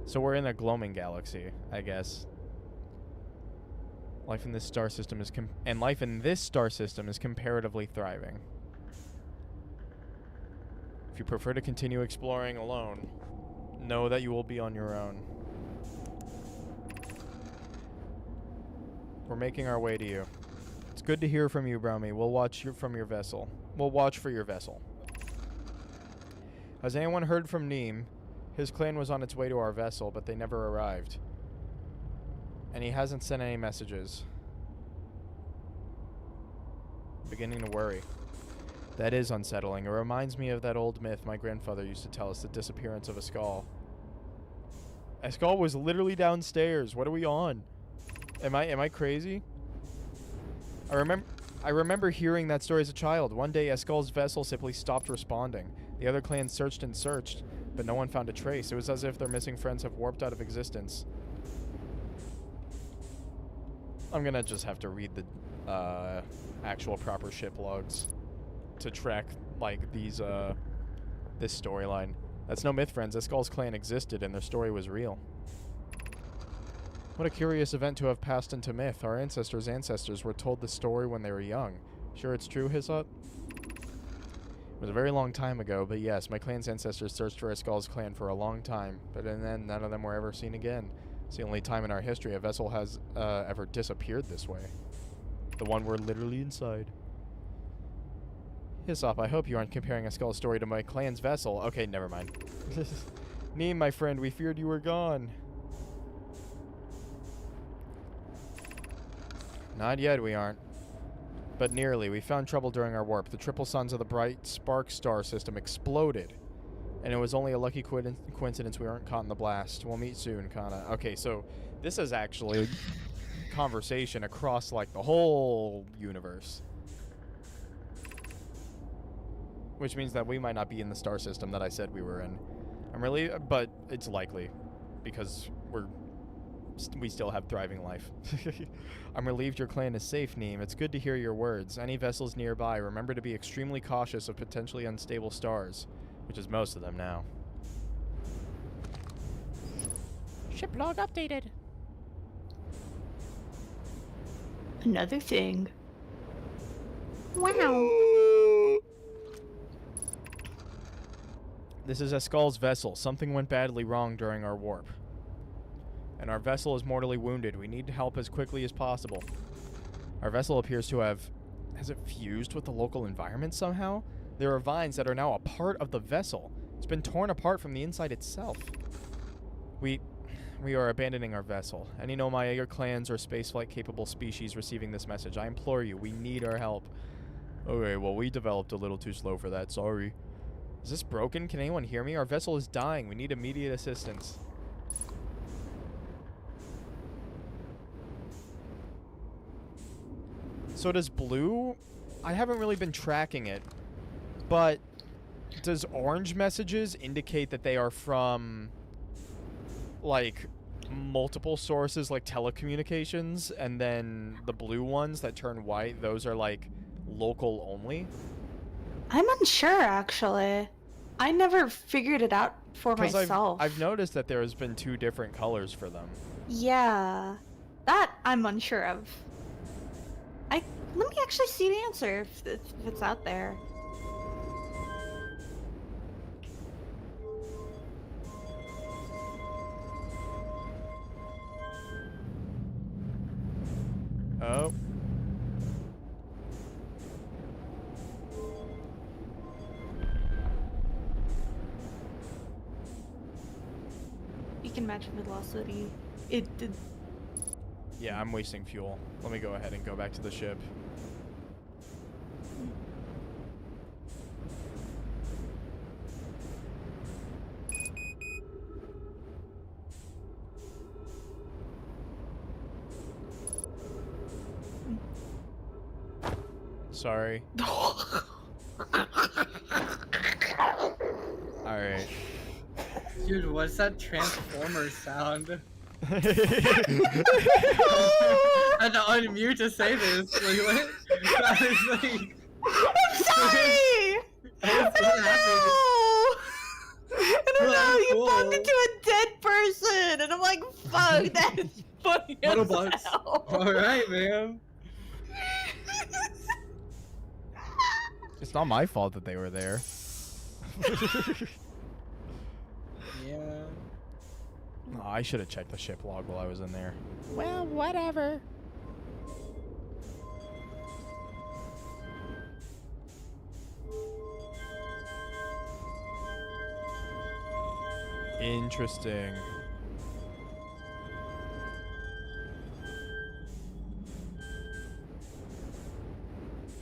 So we're in a gloaming galaxy, I guess. Life in this star system is comparatively thriving. If you prefer to continue exploring alone, know that you will be on your own. We're making our way to you. It's good to hear from you, Browmy. We'll watch from your vessel. We'll watch for your vessel. Has anyone heard from Neem? His clan was on its way to our vessel, but they never arrived. And he hasn't sent any messages. Beginning to worry. That is unsettling. It reminds me of that old myth my grandfather used to tell us, the disappearance of Iskall. Iskall was literally downstairs. What are we on? Am I crazy? I remember hearing that story as a child. One day, Iskall's vessel simply stopped responding. The other clans searched and searched, but no one found a trace. It was as if their missing friends have warped out of existence. I'm gonna just have to read the actual proper ship logs to track like these this storyline. That's no myth, friends. Iskall's clan existed and their story was real. What a curious event to have passed into myth. Our ancestors were told the story when they were young. Sure it's true, Hissot? It was a very long time ago, but yes, my clan's ancestors searched for Iskall's clan for a long time, but in the end, none of them were ever seen again. It's the only time in our history a vessel has ever disappeared this way. The one we're literally inside. Hissop, I hope you aren't comparing Iskall's story to my clan's vessel. Okay, never mind. Neem, my friend, we feared you were gone. Not yet, we aren't. But nearly. We found trouble during our warp. The triple suns of the bright Spark star system exploded. And it was only a lucky coincidence we weren't caught in the blast. We'll meet soon, Kana. Okay, so this is actually conversation across, like, the whole universe. Which means that we might not be in the star system that I said we were in. I'm really... But it's likely. Because we still have thriving life. I'm relieved your clan is safe, Neem. It's good to hear your words. Any vessels nearby, remember to be extremely cautious of potentially unstable stars. Which is most of them now. Ship log updated. Another thing. Wow. This is Iskall's vessel. Something went badly wrong during our warp. And our vessel is mortally wounded. We need help as quickly as possible. Our vessel appears to have Has it fused with the local environment somehow? There are vines that are now a part of the vessel. It's been torn apart from the inside itself. We are abandoning our vessel. Any Nomaiga clans or spaceflight-capable species receiving this message, I implore you, we need our help. Okay, well, we developed a little too slow for that, sorry. Is this broken? Can anyone hear me? Our vessel is dying. We need immediate assistance. So does blue... I haven't really been tracking it, but does orange messages indicate that they are from, like, multiple sources, like telecommunications, and then the blue ones that turn white, those are, like, local only? I'm unsure, actually. I never figured it out for myself. I've noticed that there has been 2 different colors for them. Yeah, that I'm unsure of. Let me actually see the answer if it's out there. Oh. You can match velocity. It did. Yeah, I'm wasting fuel. Let me go ahead and go back to the ship. Sorry. Alright. Dude, what's that Transformer sound? I had to unmute to say this. Like, what? I was like, I'm sorry! What happened? I don't know, Well, you bumped cool. into a dead person, and I'm like, fuck, that's funny as Autobots. hell. Alright, man. It's not my fault that they were there. Yeah. Oh, I should have checked the ship log while I was in there. Well, whatever. Interesting.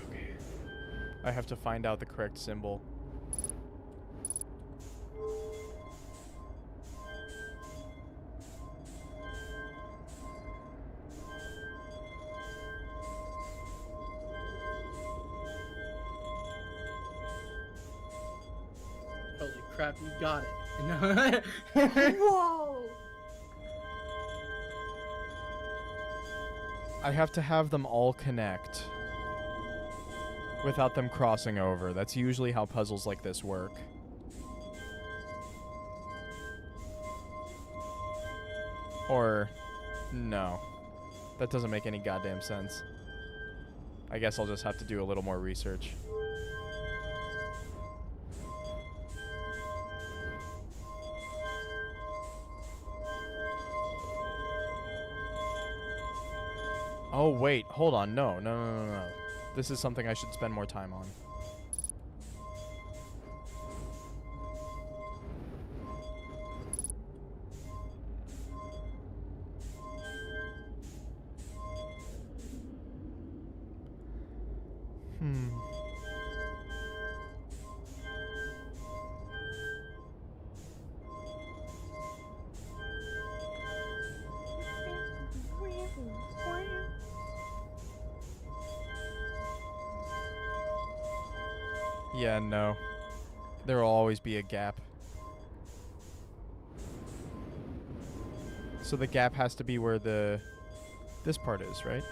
Okay. I have to find out the correct symbol. Holy crap, you got it. Whoa! I have to have them all connect without them crossing over. That's usually how puzzles like this work. Or, no. That doesn't make any goddamn sense. I guess I'll just have to do a little more research. Oh, wait. Hold on. No. This is something I should spend more time on. Yeah, no. There will always be a gap. So the gap has to be where this part is, right?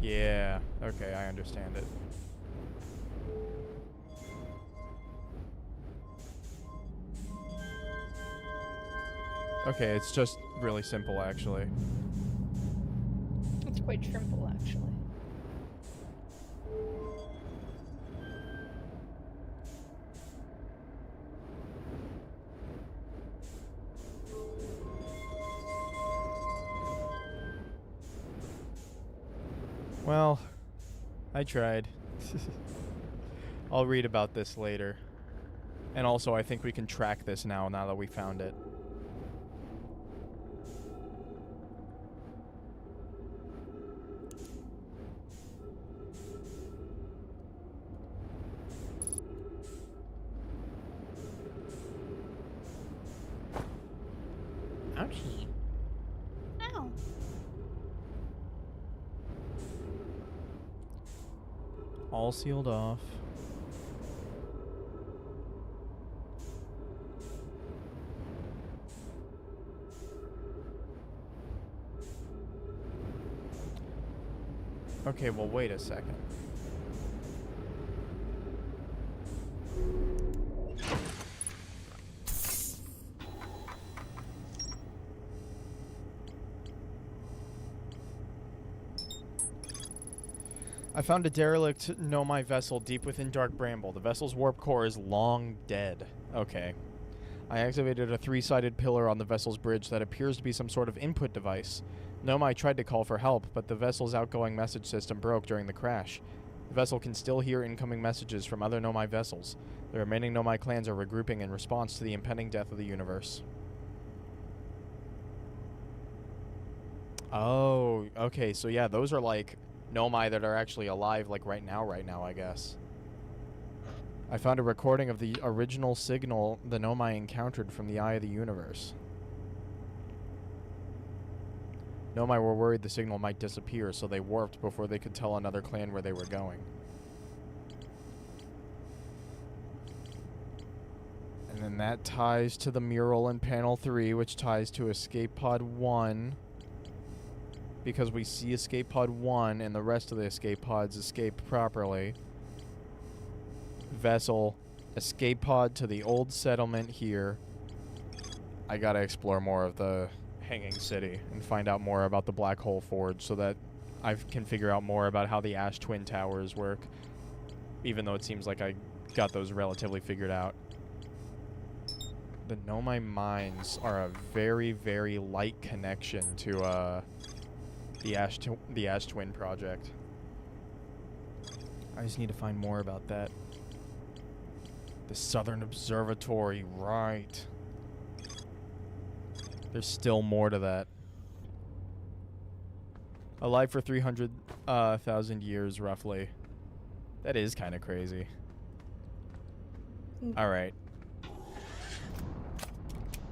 Yeah. Okay, I understand it. Okay, it's just really simple, actually. It's quite simple, actually. Well, I tried. I'll read about this later. And also, I think we can track this now that we found it. Ouchie. Ow. All sealed off. Okay, well, wait a second. I found a derelict Nomai vessel deep within Dark Bramble. The vessel's warp core is long dead. Okay. I activated a 3-sided pillar on the vessel's bridge that appears to be some sort of input device. Nomai tried to call for help, but the vessel's outgoing message system broke during the crash. The vessel can still hear incoming messages from other Nomai vessels. The remaining Nomai clans are regrouping in response to the impending death of the universe. Oh, okay, so yeah, those are like Nomai that are actually alive like right now, I guess. I found a recording of the original signal the Nomai encountered from the Eye of the Universe. Nomai were worried the signal might disappear, so they warped before they could tell another clan where they were going. And then that ties to the mural in panel 3, which ties to Escape Pod 1. Because we see Escape Pod 1 and the rest of the Escape Pods escape properly. Vessel, Escape Pod to the old settlement here. I gotta explore more of the Hanging City and find out more about the Black Hole Forge so that I can figure out more about how the Ash Twin Towers work. Even though it seems like I got those relatively figured out. The Nomai mines are a very, very light connection to the Ash Twin project. I just need to find more about that. The Southern Observatory, right. There's still more to that. Alive for 300,000 years, roughly. That is kind of crazy. Alright.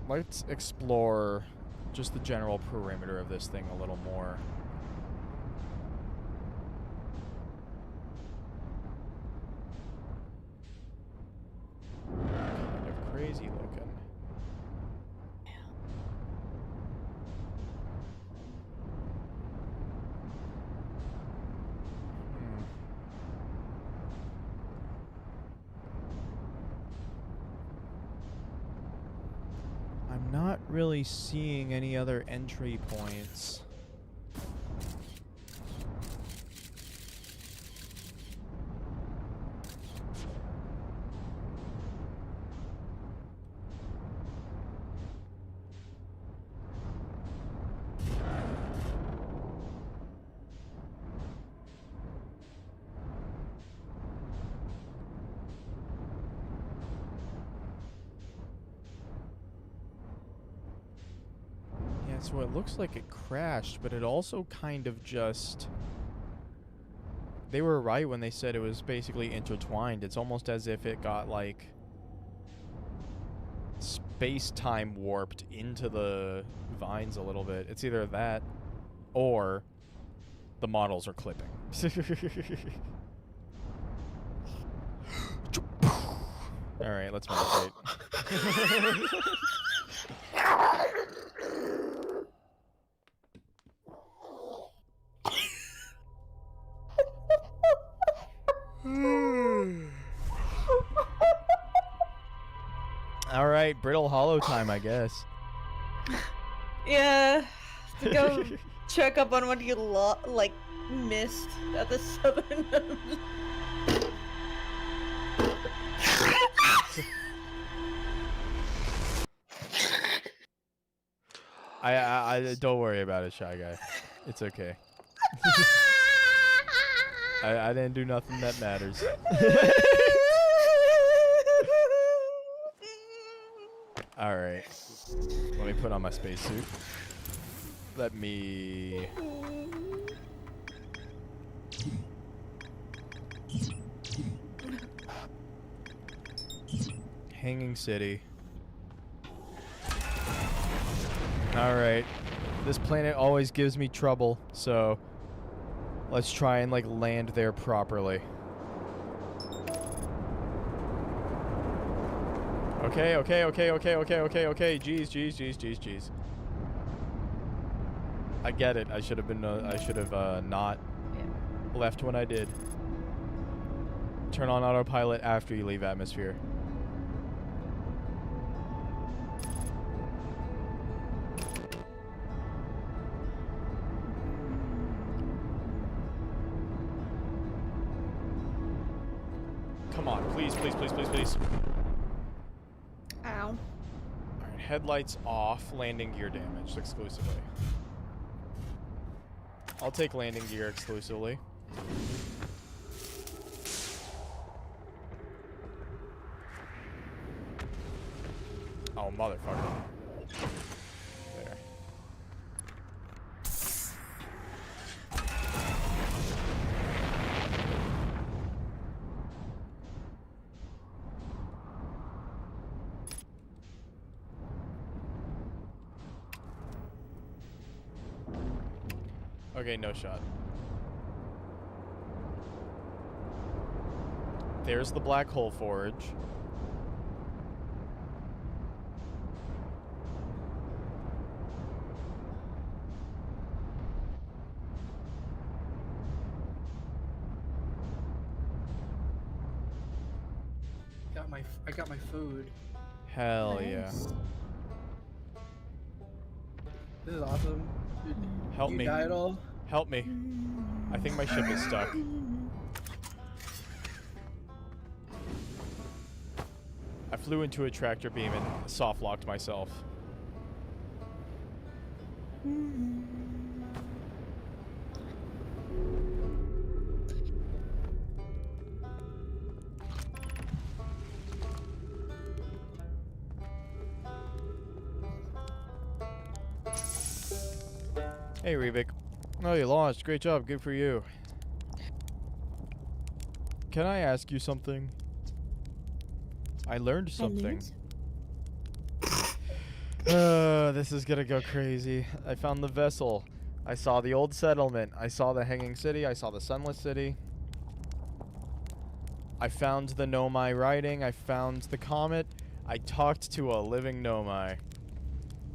Let's explore just the general perimeter of this thing a little more. Kind of crazy looking. I'm not really seeing any other entry points. So it looks like it crashed, but it also kind of just... They were right when they said it was basically intertwined. It's almost as if it got, like, space-time warped into the vines a little bit. It's either that or the models are clipping. Alright, let's meditate. Alright, brittle hollow time, I guess. Yeah. To go check up on what you missed at the southern. I don't worry about it, Shy Guy. It's okay. I didn't do nothing that matters. All right. Let me put on my spacesuit. Let me... Hanging City. All right. This planet always gives me trouble, so let's try and like land there properly. Okay. Jeez. I get it. I should have been. Not left when I did. Turn on autopilot after you leave atmosphere. Come on, please. Ow. Alright, headlights off, landing gear damaged exclusively. I'll take landing gear exclusively. Oh, motherfucker. There. Okay, no shot. There's the black hole forge. I got my food. Hell yeah. This is awesome. Help you me. die at all? Help me. I think my ship is stuck. I flew into a tractor beam and soft locked myself. Hey, Rubik. Oh, you launched. Great job. Good for you. Can I ask you something? I learned something. This is gonna go crazy. I found the vessel. I saw the old settlement. I saw the Hanging City. I saw the Sunless City. I found the Nomai writing. I found the comet. I talked to a living Nomai.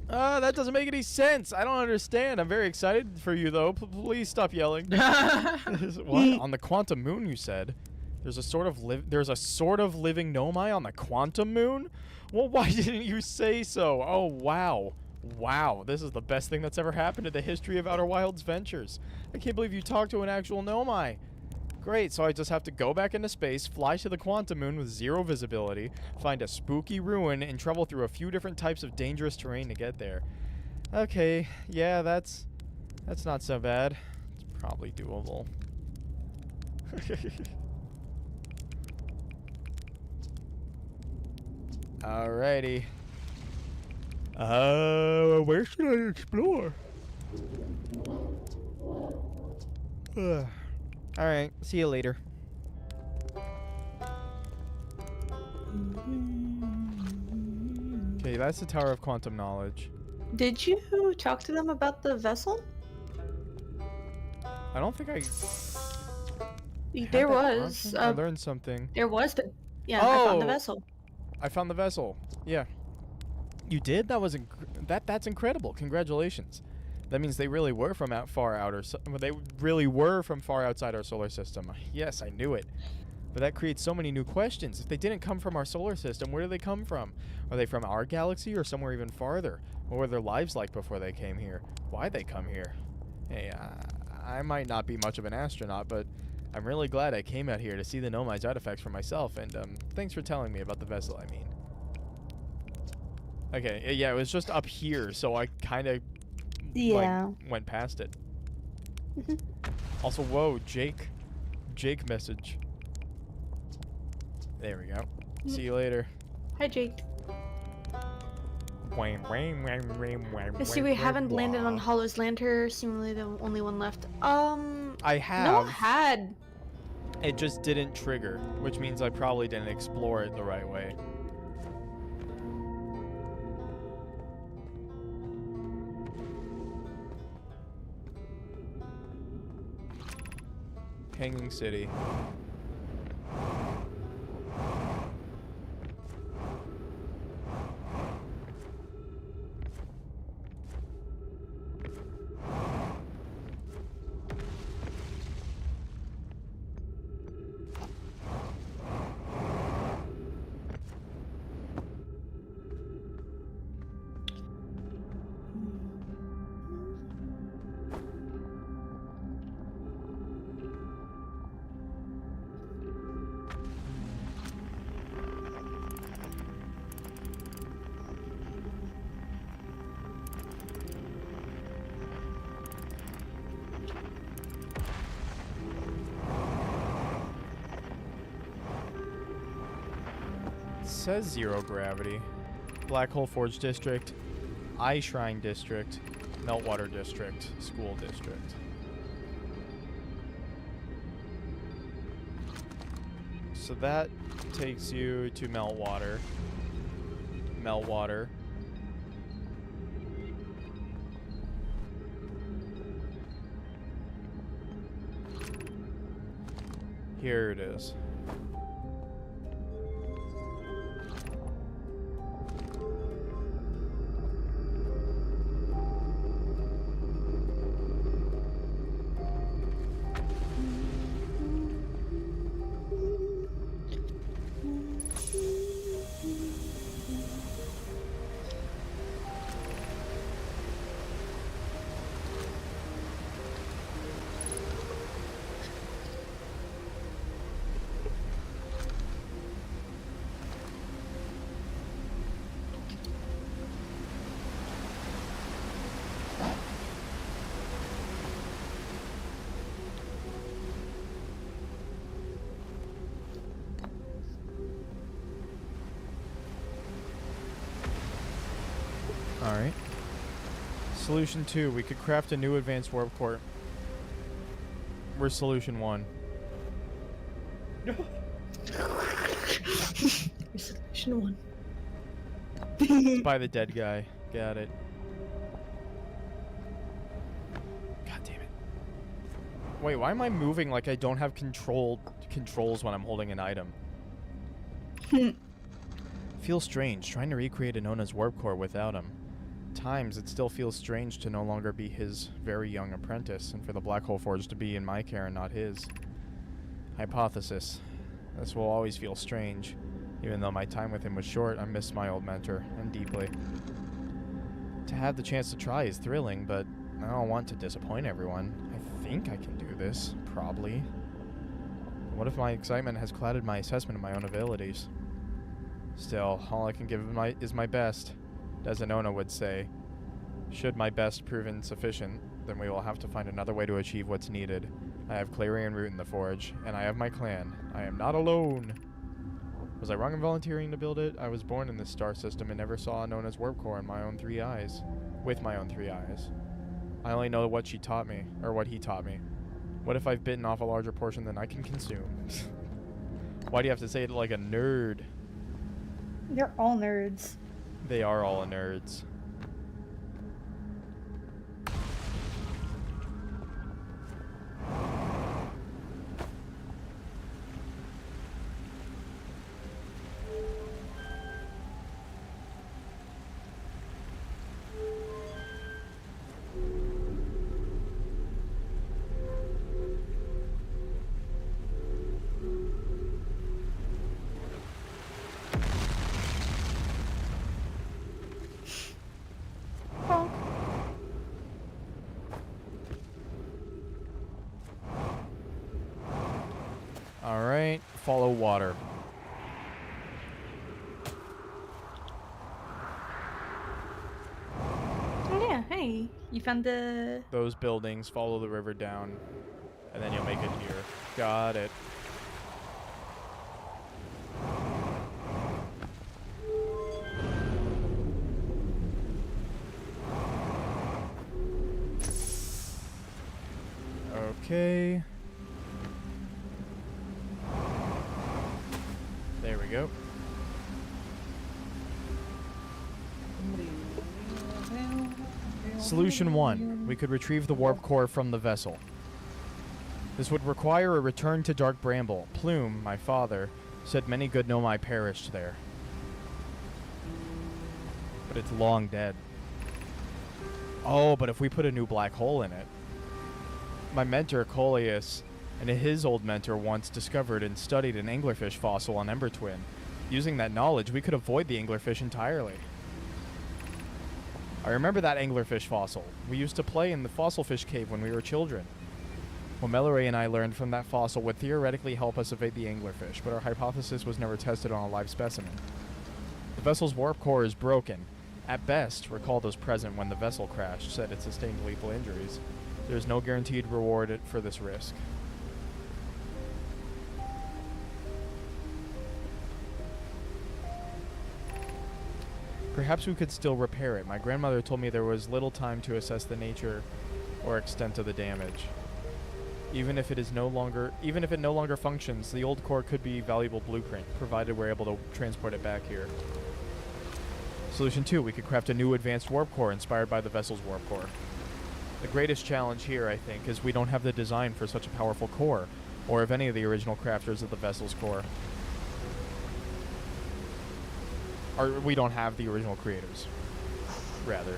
That doesn't make any sense. I don't understand. I'm very excited for you, though. Please stop yelling. What? On the Quantum Moon, you said? There's a sort of living Nomai on the Quantum Moon? Well, why didn't you say so? Oh, wow. Wow, this is the best thing that's ever happened in the history of Outer Wilds Ventures. I can't believe you talked to an actual Nomai. Great, so I just have to go back into space, fly to the Quantum Moon with zero visibility, find a spooky ruin, and travel through a few different types of dangerous terrain to get there. Okay, yeah, that's not so bad. It's probably doable. Alrighty. Where should I explore? Alright, see you later. Okay, that's the Tower of Quantum Knowledge. Did you talk to them about the vessel? I don't think I... There was. I learned something. There was, but yeah, I found the vessel. I found the vessel. Yeah. You did? That was that's incredible. Congratulations. That means they really were from far outside our solar system. Yes, I knew it. But that creates so many new questions. If they didn't come from our solar system, where do they come from? Are they from our galaxy or somewhere even farther? What were their lives like before they came here? Why'd they come here? Hey, I might not be much of an astronaut, but I'm really glad I came out here to see the Nomai's artifacts for myself, and thanks for telling me about the vessel, I mean. Okay, yeah, it was just up here, so I kind of went past it. Also, whoa, Jake Jake message. There we go. See you later. Hi, Jake. I I see we haven't landed on Hollow's Lantern, seemingly the only one left. I have. No one had. It just didn't trigger, which means I probably didn't explore it the right way. Hanging City. Says zero gravity. Black Hole Forge District, Eye Shrine District, Meltwater District, School District. So that takes you to Meltwater. Meltwater. Here it is. Alright. Solution 2, we could craft a new advanced warp core. We're solution 1. Solution 1. It's by the dead guy. Got it. God damn it. Wait, why am I moving like I don't have controls when I'm holding an item? Feels strange trying to recreate Anona's warp core without him. Times it still feels strange to no longer be his very young apprentice and for the Black Hole Forge to be in my care and not his. Hypothesis. This will always feel strange. Even though my time with him was short, I miss my old mentor, and deeply. To have the chance to try is thrilling, but I don't want to disappoint everyone. I think I can do this, probably. What if my excitement has clouded my assessment of my own abilities? Still, all I can give is my best. As Anona would say, should my best prove insufficient, then we will have to find another way to achieve what's needed. I have Clarion Root in the Forge, and I have my clan. I am not alone! Was I wrong in volunteering to build it? I was born in this star system and never saw Anona's warp core in my own 3 eyes. With my own 3 eyes. I only know what she taught me, or what he taught me. What if I've bitten off a larger portion than I can consume? Why do you have to say it like a nerd? They're all nerds. They are all nerds. Alright, follow water. Oh yeah, hey. You found the... Those buildings, follow the river down, and then you'll make it here. Got it. Okay. There we go. Solution 1. We could retrieve the warp core from the vessel. This would require a return to Dark Bramble. Plume, my father, said many good Nomai perished there. But it's long dead. Oh, but if we put a new black hole in it. My mentor, Coleus, and his old mentor once discovered and studied an anglerfish fossil on Ember Twin. Using that knowledge, we could avoid the anglerfish entirely. I remember that anglerfish fossil. We used to play in the fossil fish cave when we were children. What Melloray and I learned from that fossil would theoretically help us evade the anglerfish, but our hypothesis was never tested on a live specimen. The vessel's warp core is broken. At best, recall those present when the vessel crashed said it sustained lethal injuries. There is no guaranteed reward for this risk. Perhaps we could still repair it. My grandmother told me there was little time to assess the nature or extent of the damage. Even if it no longer functions, the old core could be a valuable blueprint, provided we're able to transport it back here. Solution 2, we could craft a new advanced warp core inspired by the vessel's warp core. The greatest challenge here, I think, is we don't have the design for such a powerful core, or of any of the original crafters of the vessel's core. Or we don't have the original creators, rather.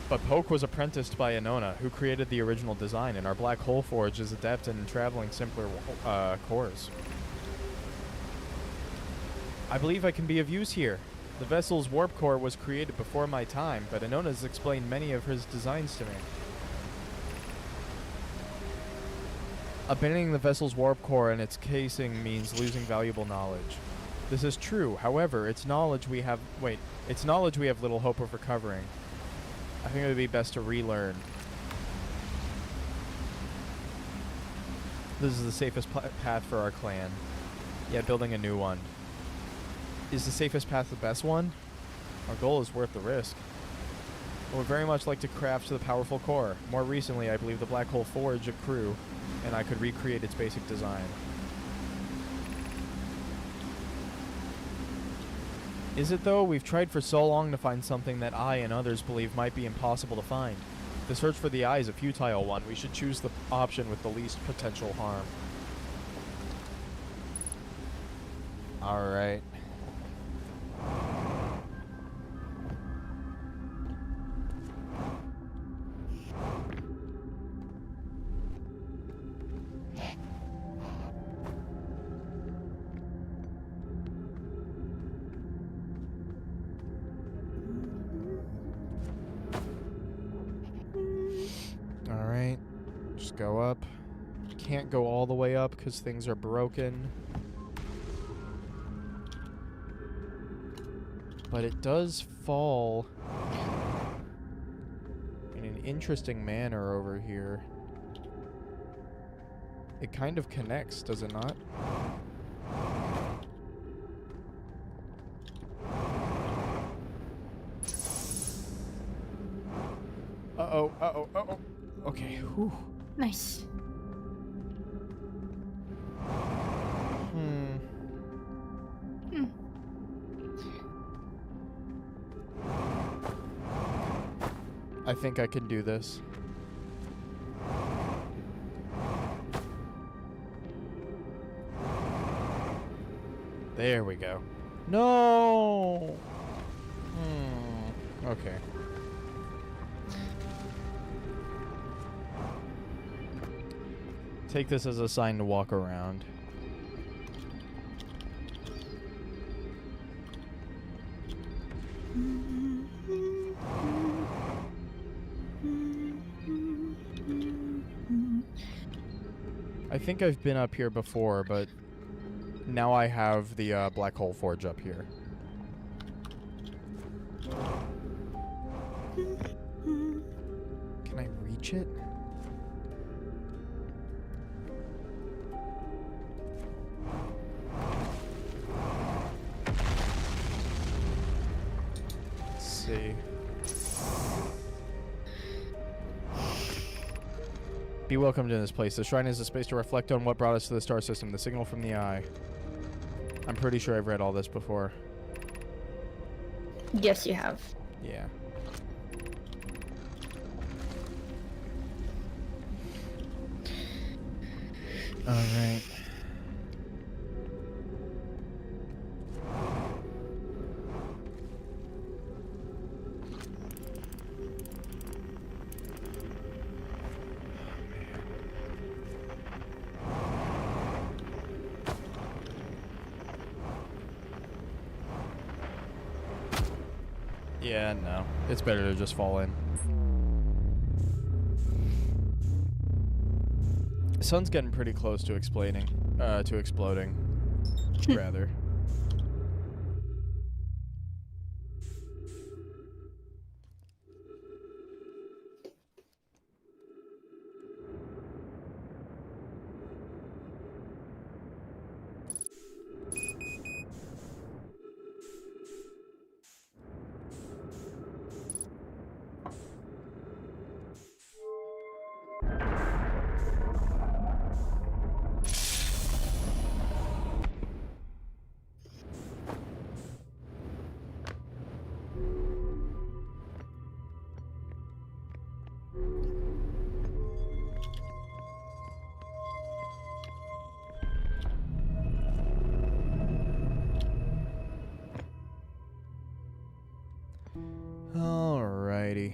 But Poke was apprenticed by Anona, who created the original design, and our Black Hole Forge is adept in traveling simpler cores. I believe I can be of use here. The vessel's warp core was created before my time, but Anona's explained many of his designs to me. Abandoning the vessel's warp core and its casing means losing valuable knowledge. This is true, however, it's knowledge we have little hope of recovering. I think it would be best to relearn. This is the safest path for our clan. Yeah, building a new one. Is the safest path the best one? Our goal is worth the risk. I would very much like to craft the powerful core. More recently, I believe the Black Hole Forge a crew, and I could recreate its basic design. Is it though? We've tried for so long to find something that I and others believe might be impossible to find. The search for the eye is a futile one. We should choose the option with the least potential harm. Alright. Alright, just go up. Can't go all the way up because things are broken. But it does fall in an interesting manner over here. It kind of connects, does it not? Uh-oh, uh-oh, uh-oh. Okay, whew. Nice. I think I can do this. There we go. No! Okay. Take this as a sign to walk around. I think I've been up here before, but now I have the Black Hole Forge up here. Can I reach it? Be welcomed in this place. The shrine is a space to reflect on what brought us to the star system, the signal from the eye. I'm pretty sure I've read all this before. Yes, you have. Yeah. Alright. Yeah, no. It's better to just fall in. The sun's getting pretty close to exploding, rather. Alrighty.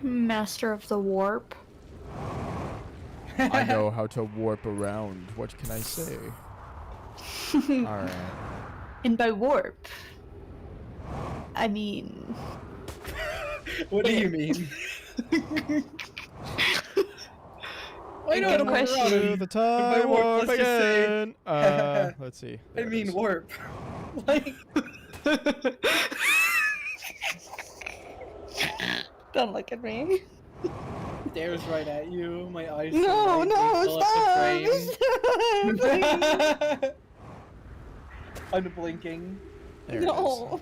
Master of the warp. I know how to warp around. What can I say? Alright. And by warp, I mean... What do you mean? I know Good how to warp question. around. To the time By warp, warp let's just say- again. Let's see. I There it mean is. warp. Like, Don't look at me. stares right at you. My eyes. No, no, stop! Stop! Unblinking. There it is. No.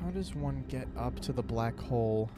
How does one get up to the black hole?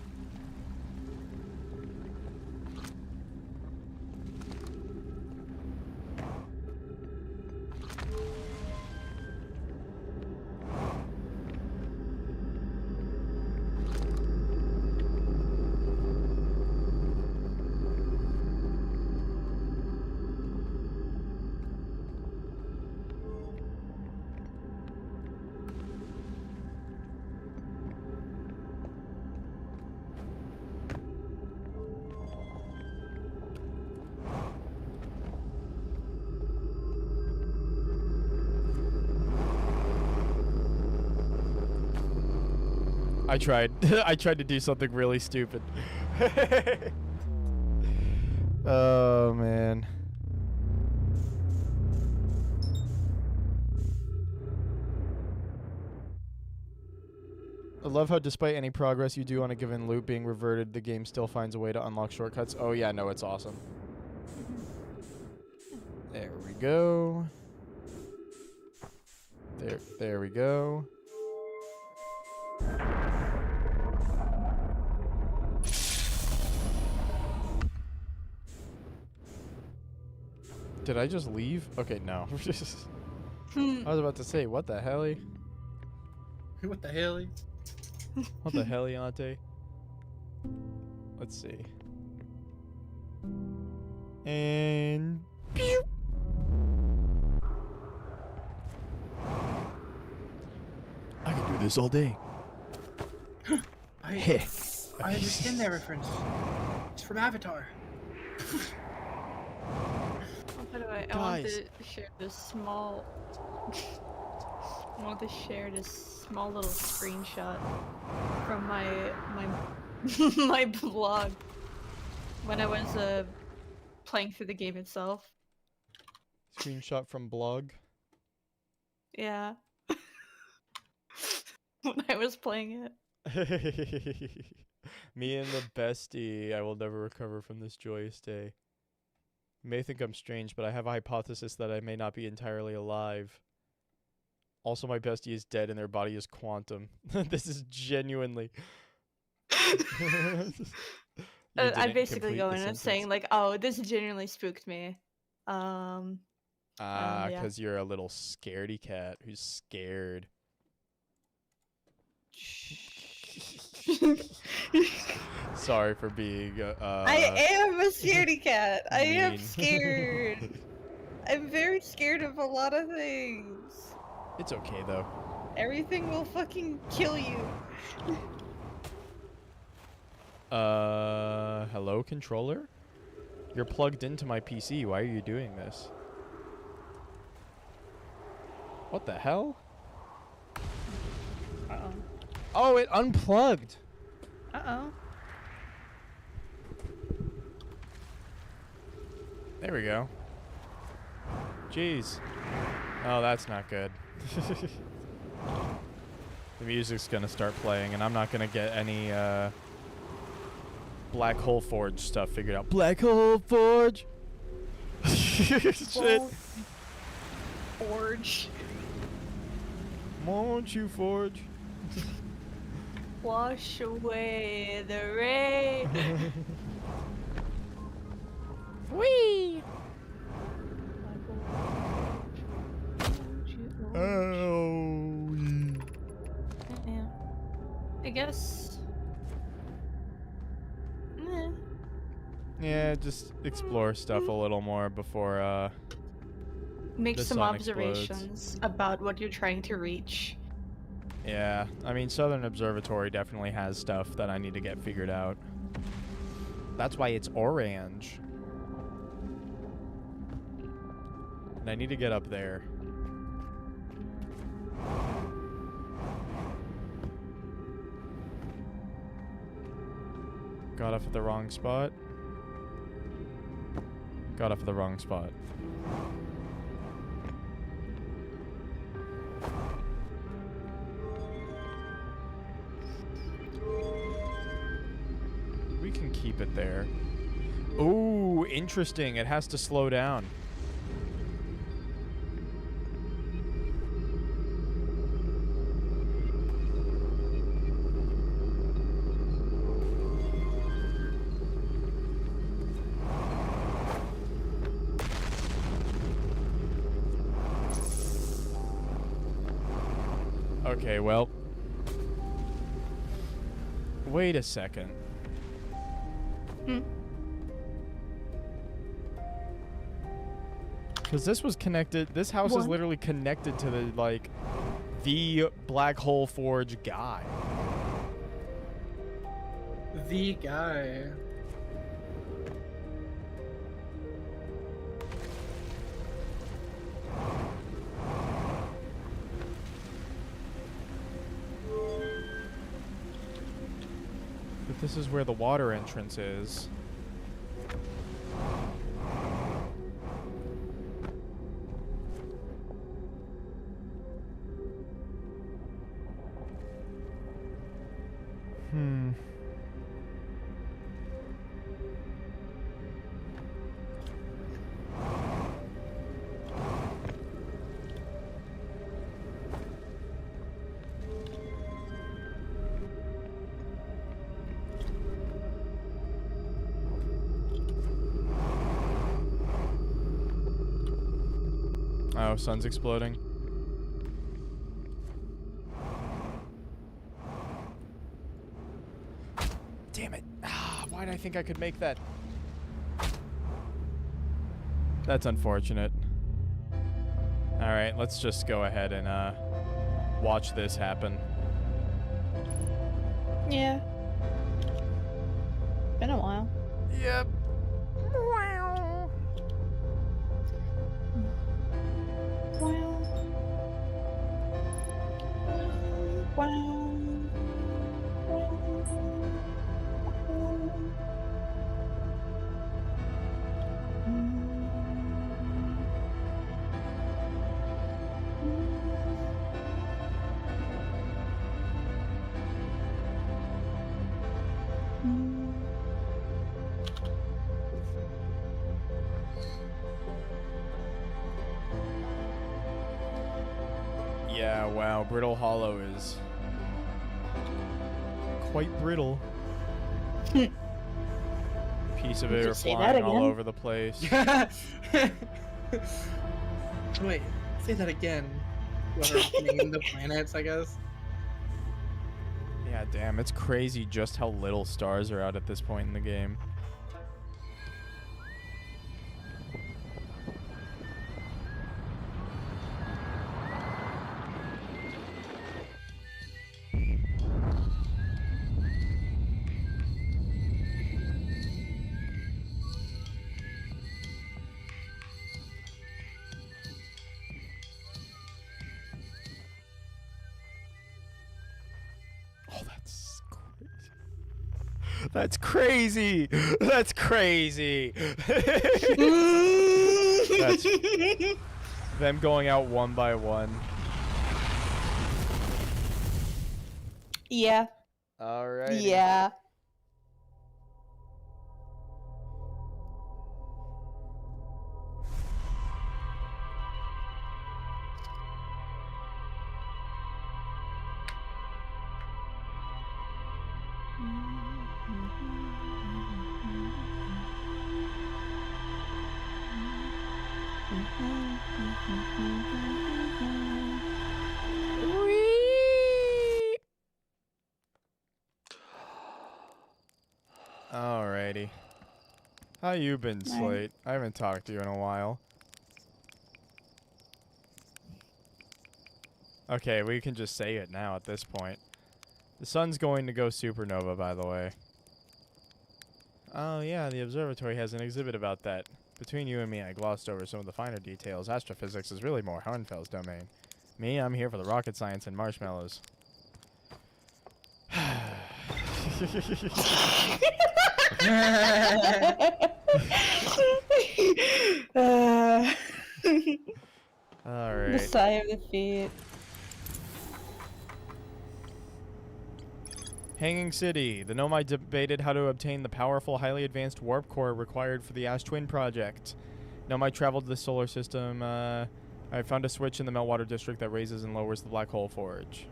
I tried. I tried to do something really stupid. Oh, man. I love how despite any progress you do on a given loop being reverted, the game still finds a way to unlock shortcuts. Oh yeah, no, it's awesome. There we go. There we go. Did I just leave? Okay, no. I was about to say, what the hell? What the hell? What the heliante? Let's see. And pew! I could do this all day. Heh. I understand that reference. It's from Avatar. By the way, I want Guys. to share this small... I want to share this small little screenshot from my my blog when I was playing through the game itself. Screenshot from blog. Yeah. When I was playing it. Me and the bestie. I will never recover from this joyous day. You may think I'm strange, but I have a hypothesis that I may not be entirely alive. Also, my bestie is dead and their body is quantum. This is genuinely... You I didn't basically complete go the in and sentence. saying like, "Oh, this genuinely spooked me." Yeah. Because you're a little scaredy cat who's scared. Sorry for being, I am a scaredy cat. I am mean. scared. I'm very scared of a lot of things. It's okay, though. Everything will fucking kill you. Hello, controller? You're plugged into my PC. Why are you doing this? What the hell? Uh-oh. Oh, it unplugged! Uh-oh. There we go. Jeez. Oh, that's not good. The music's gonna start playing, and I'm not gonna get any, Black Hole Forge stuff figured out. Black Hole Forge! Shit. Forge. Won't you forge? Wash away the rain. Whee! Oh. Oh. Yeah. I guess. Eh. Yeah, just explore stuff a little more before, Make The some sun explodes. observations about what you're trying to reach. yeah. I mean, Southern Observatory definitely has stuff that I need to get figured out. That's why it's orange. And I need to get up there. Got off at the wrong spot. Got off at the wrong spot. We can keep it there. Ooh, interesting. It has to slow down. Okay, well. Wait a second. Hmm. Because this was connected. This house is What? literally connected to the, like, the Black Hole Forge guy. The guy. But this is where the water entrance is. Hmm. Oh, sun's exploding. Damn it. Ah, why did I think I could make that? That's unfortunate. Alright, let's just go ahead and watch this happen. Yeah. Been a while. Yep. Wow. Wow. Yeah, wow, Brittle Hollow is quite brittle. Piece of You it should are say that flying all again. over the place. Wait, say that again. Whoever named the planets, I guess. Yeah, damn, it's crazy just how little stars are out at this point in the game. Oh, that's crazy. That's crazy. That's crazy. That's them going out one by one. Yeah. Alright. Yeah. Alrighty. How you been, Alright. Slate? I haven't talked to you in a while. Okay, we can just say it now at this point. The sun's going to go supernova, by the way. Oh yeah, the observatory has an exhibit about that. Between you and me, I glossed over some of the finer details. Astrophysics is really more Harnfell's domain. Me, I'm here for the rocket science and marshmallows. Alright. The sigh of defeat. Hanging City. The Nomai debated how to obtain the powerful, highly advanced warp core required for the Ash Twin project. Nomai traveled to the solar system. I found a switch in the Meltwater district that raises and lowers the Black Hole Forge.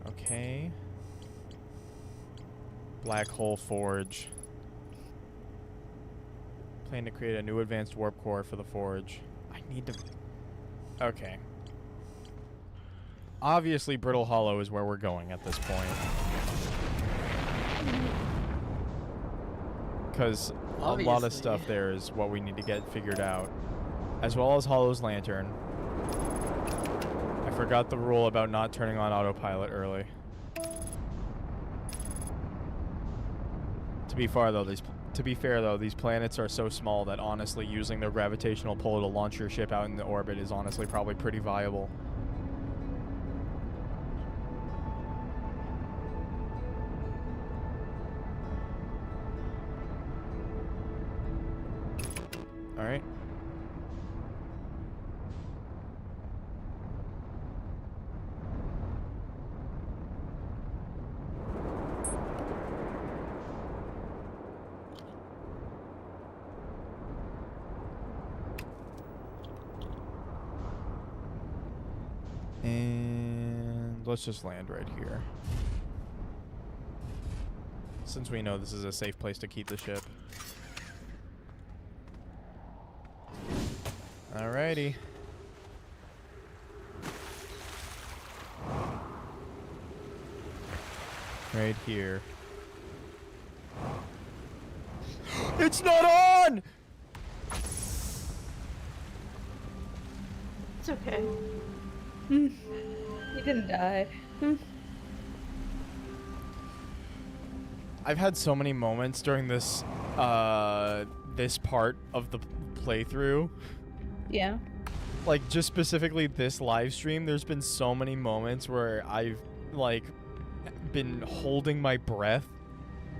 Okay. Black Hole Forge. Plan to create a new advanced warp core for the forge. I need to... Okay. Obviously, Brittle Hollow is where we're going at this point. Because a lot of Obviously. stuff there is what we need to get figured out. As well as Hollow's Lantern. I forgot the rule about not turning on autopilot early. To be fair though, these planets are so small that honestly using their gravitational pull to launch your ship out in the orbit is honestly probably pretty viable. Alright. And let's just land right here. Since we know this is a safe place to keep the ship. Alrighty. Right here. It's not on! It's okay. You didn't die. I've had so many moments during this this part of the playthrough. Yeah. Like just specifically this live stream, there's been so many moments where I've like been holding my breath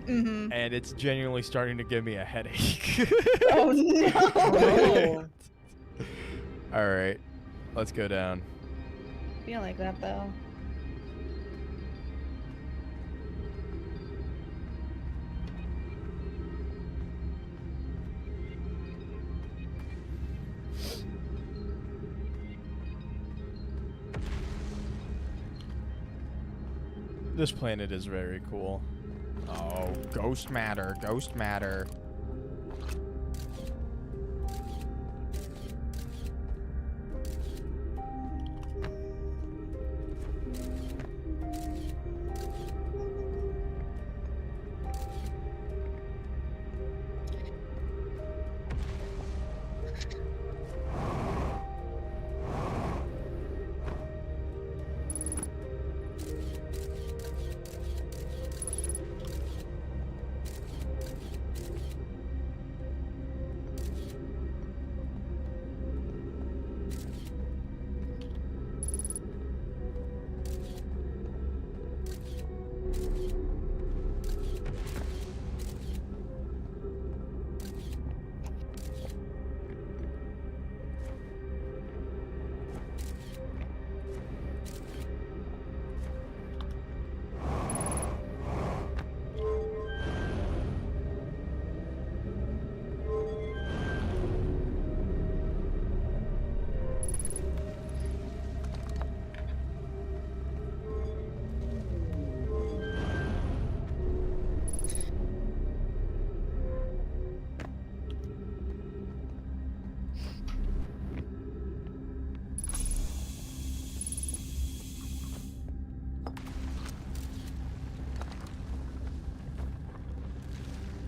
Mm-hmm. and it's genuinely starting to give me a headache. Oh no! Oh. Alright. Let's go down. Feel like that though. This planet is very cool. Oh, ghost matter, ghost matter.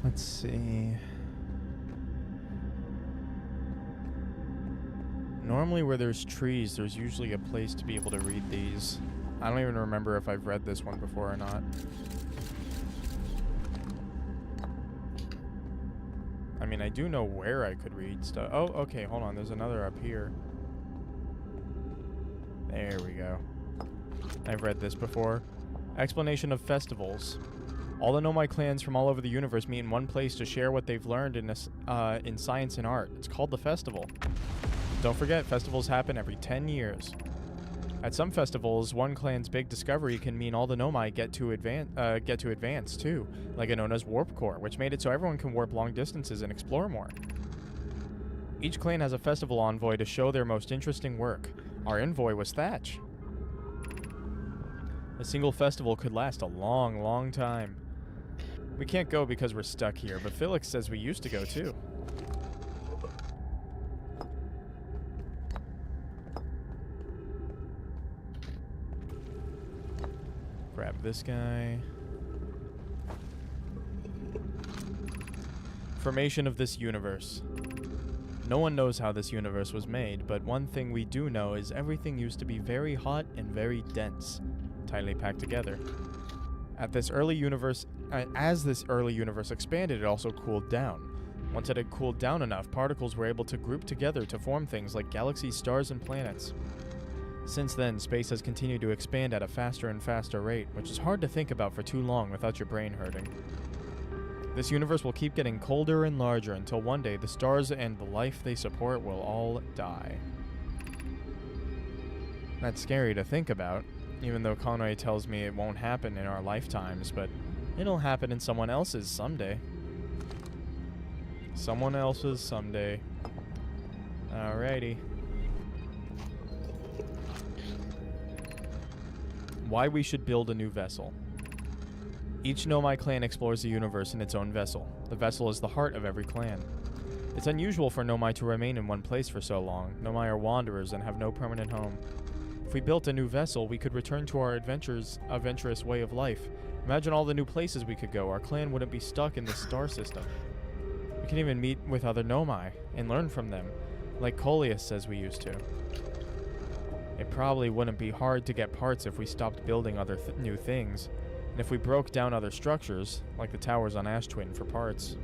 Let's see. Normally where there's trees, there's usually a place to be able to read these. I don't even remember if I've read this one before or not. I mean, I do know where I could read stuff. Oh, okay, hold on. There's another up here. There we go. I've read this before. Explanation of festivals. All the Nomai clans from all over the universe meet in one place to share what they've learned in science and art. It's called the festival. Don't forget, festivals happen every 10 years. At some festivals, one clan's big discovery can mean all the Nomai get to advance too, like Anona's warp core, which made it so everyone can warp long distances and explore more. Each clan has a festival envoy to show their most interesting work. Our envoy was Thatch. A single festival could last a long, long time. We can't go because we're stuck here, but Felix says we used to go too. Grab this guy. Formation of this universe. No one knows how this universe was made, but one thing we do know is everything used to be very hot and very dense, tightly packed together. As this early universe expanded, it also cooled down. Once it had cooled down enough, particles were able to group together to form things like galaxies, stars, and planets. Since then, space has continued to expand at a faster and faster rate, which is hard to think about for too long without your brain hurting. This universe will keep getting colder and larger until one day the stars and the life they support will all die. That's scary to think about, even though Conway tells me it won't happen in our lifetimes, but it'll happen in someone else's someday. Someone else's someday. Alrighty. Why we should build a new vessel. Each Nomai clan explores the universe in its own vessel. The vessel is the heart of every clan. It's unusual for Nomai to remain in one place for so long. Nomai are wanderers and have no permanent home. If we built a new vessel, we could return to our adventurous way of life. Imagine all the new places we could go. Our clan wouldn't be stuck in this star system. We can even meet with other Nomai and learn from them, like Coleus says we used to. It probably wouldn't be hard to get parts if we stopped building other new things, and if we broke down other structures, like the towers on Ash Twin, for parts.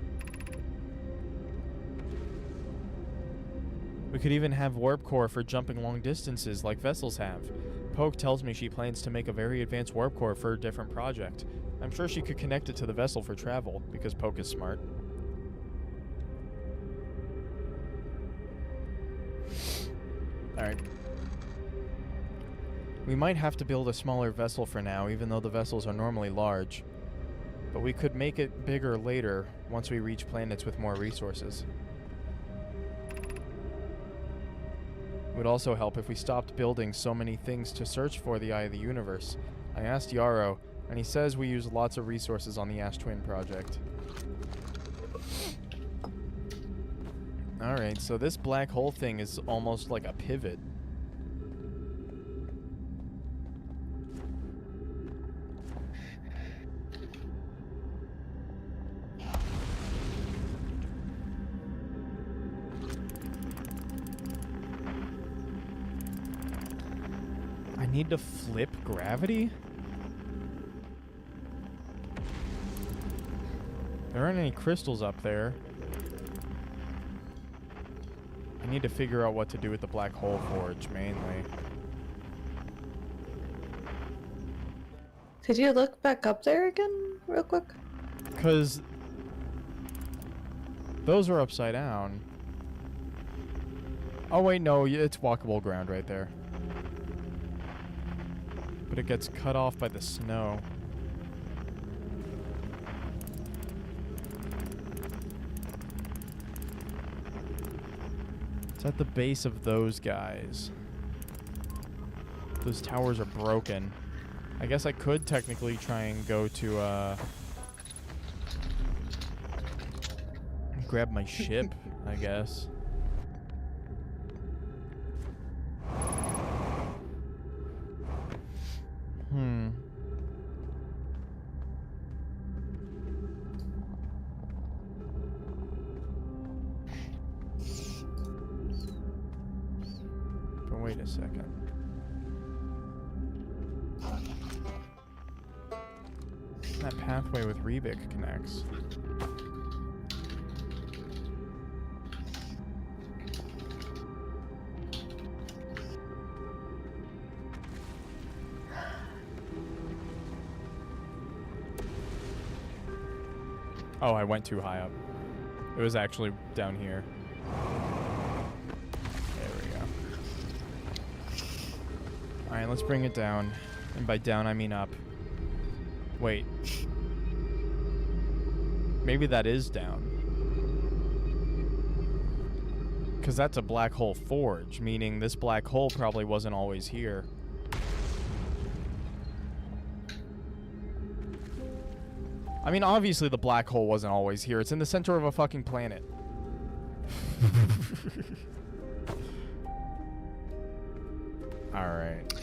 We could even have warp core for jumping long distances like vessels have. Poke tells me she plans to make a very advanced warp core for a different project. I'm sure she could connect it to the vessel for travel, because Poke is smart. Alright. We might have to build a smaller vessel for now, even though the vessels are normally large. But we could make it bigger later, once we reach planets with more resources. It would also help if we stopped building so many things to search for the Eye of the Universe. I asked Yarrow, And he says we use lots of resources on the Ash Twin project. Alright, so this black hole thing is almost like a pivot. I need to flip gravity? There aren't any crystals up there. I need to figure out what to do with the black hole forge, mainly. Could you look back up there again, real quick? Because those are upside down. Oh, wait, no, it's walkable ground right there. But it gets cut off by the snow. It's at the base of those guys. Those towers are broken. I guess I could technically try and go to, grab my ship, I guess. But wait a second. That pathway with Rebik connects. Oh, I went too high up. It was actually down here. There we go. Alright, let's bring it down. And by down, I mean up. Wait. Maybe that is down. Because that's a black hole forge, meaning this black hole probably wasn't always here. I mean, obviously the black hole wasn't always here. It's in the center of a fucking planet. Alright.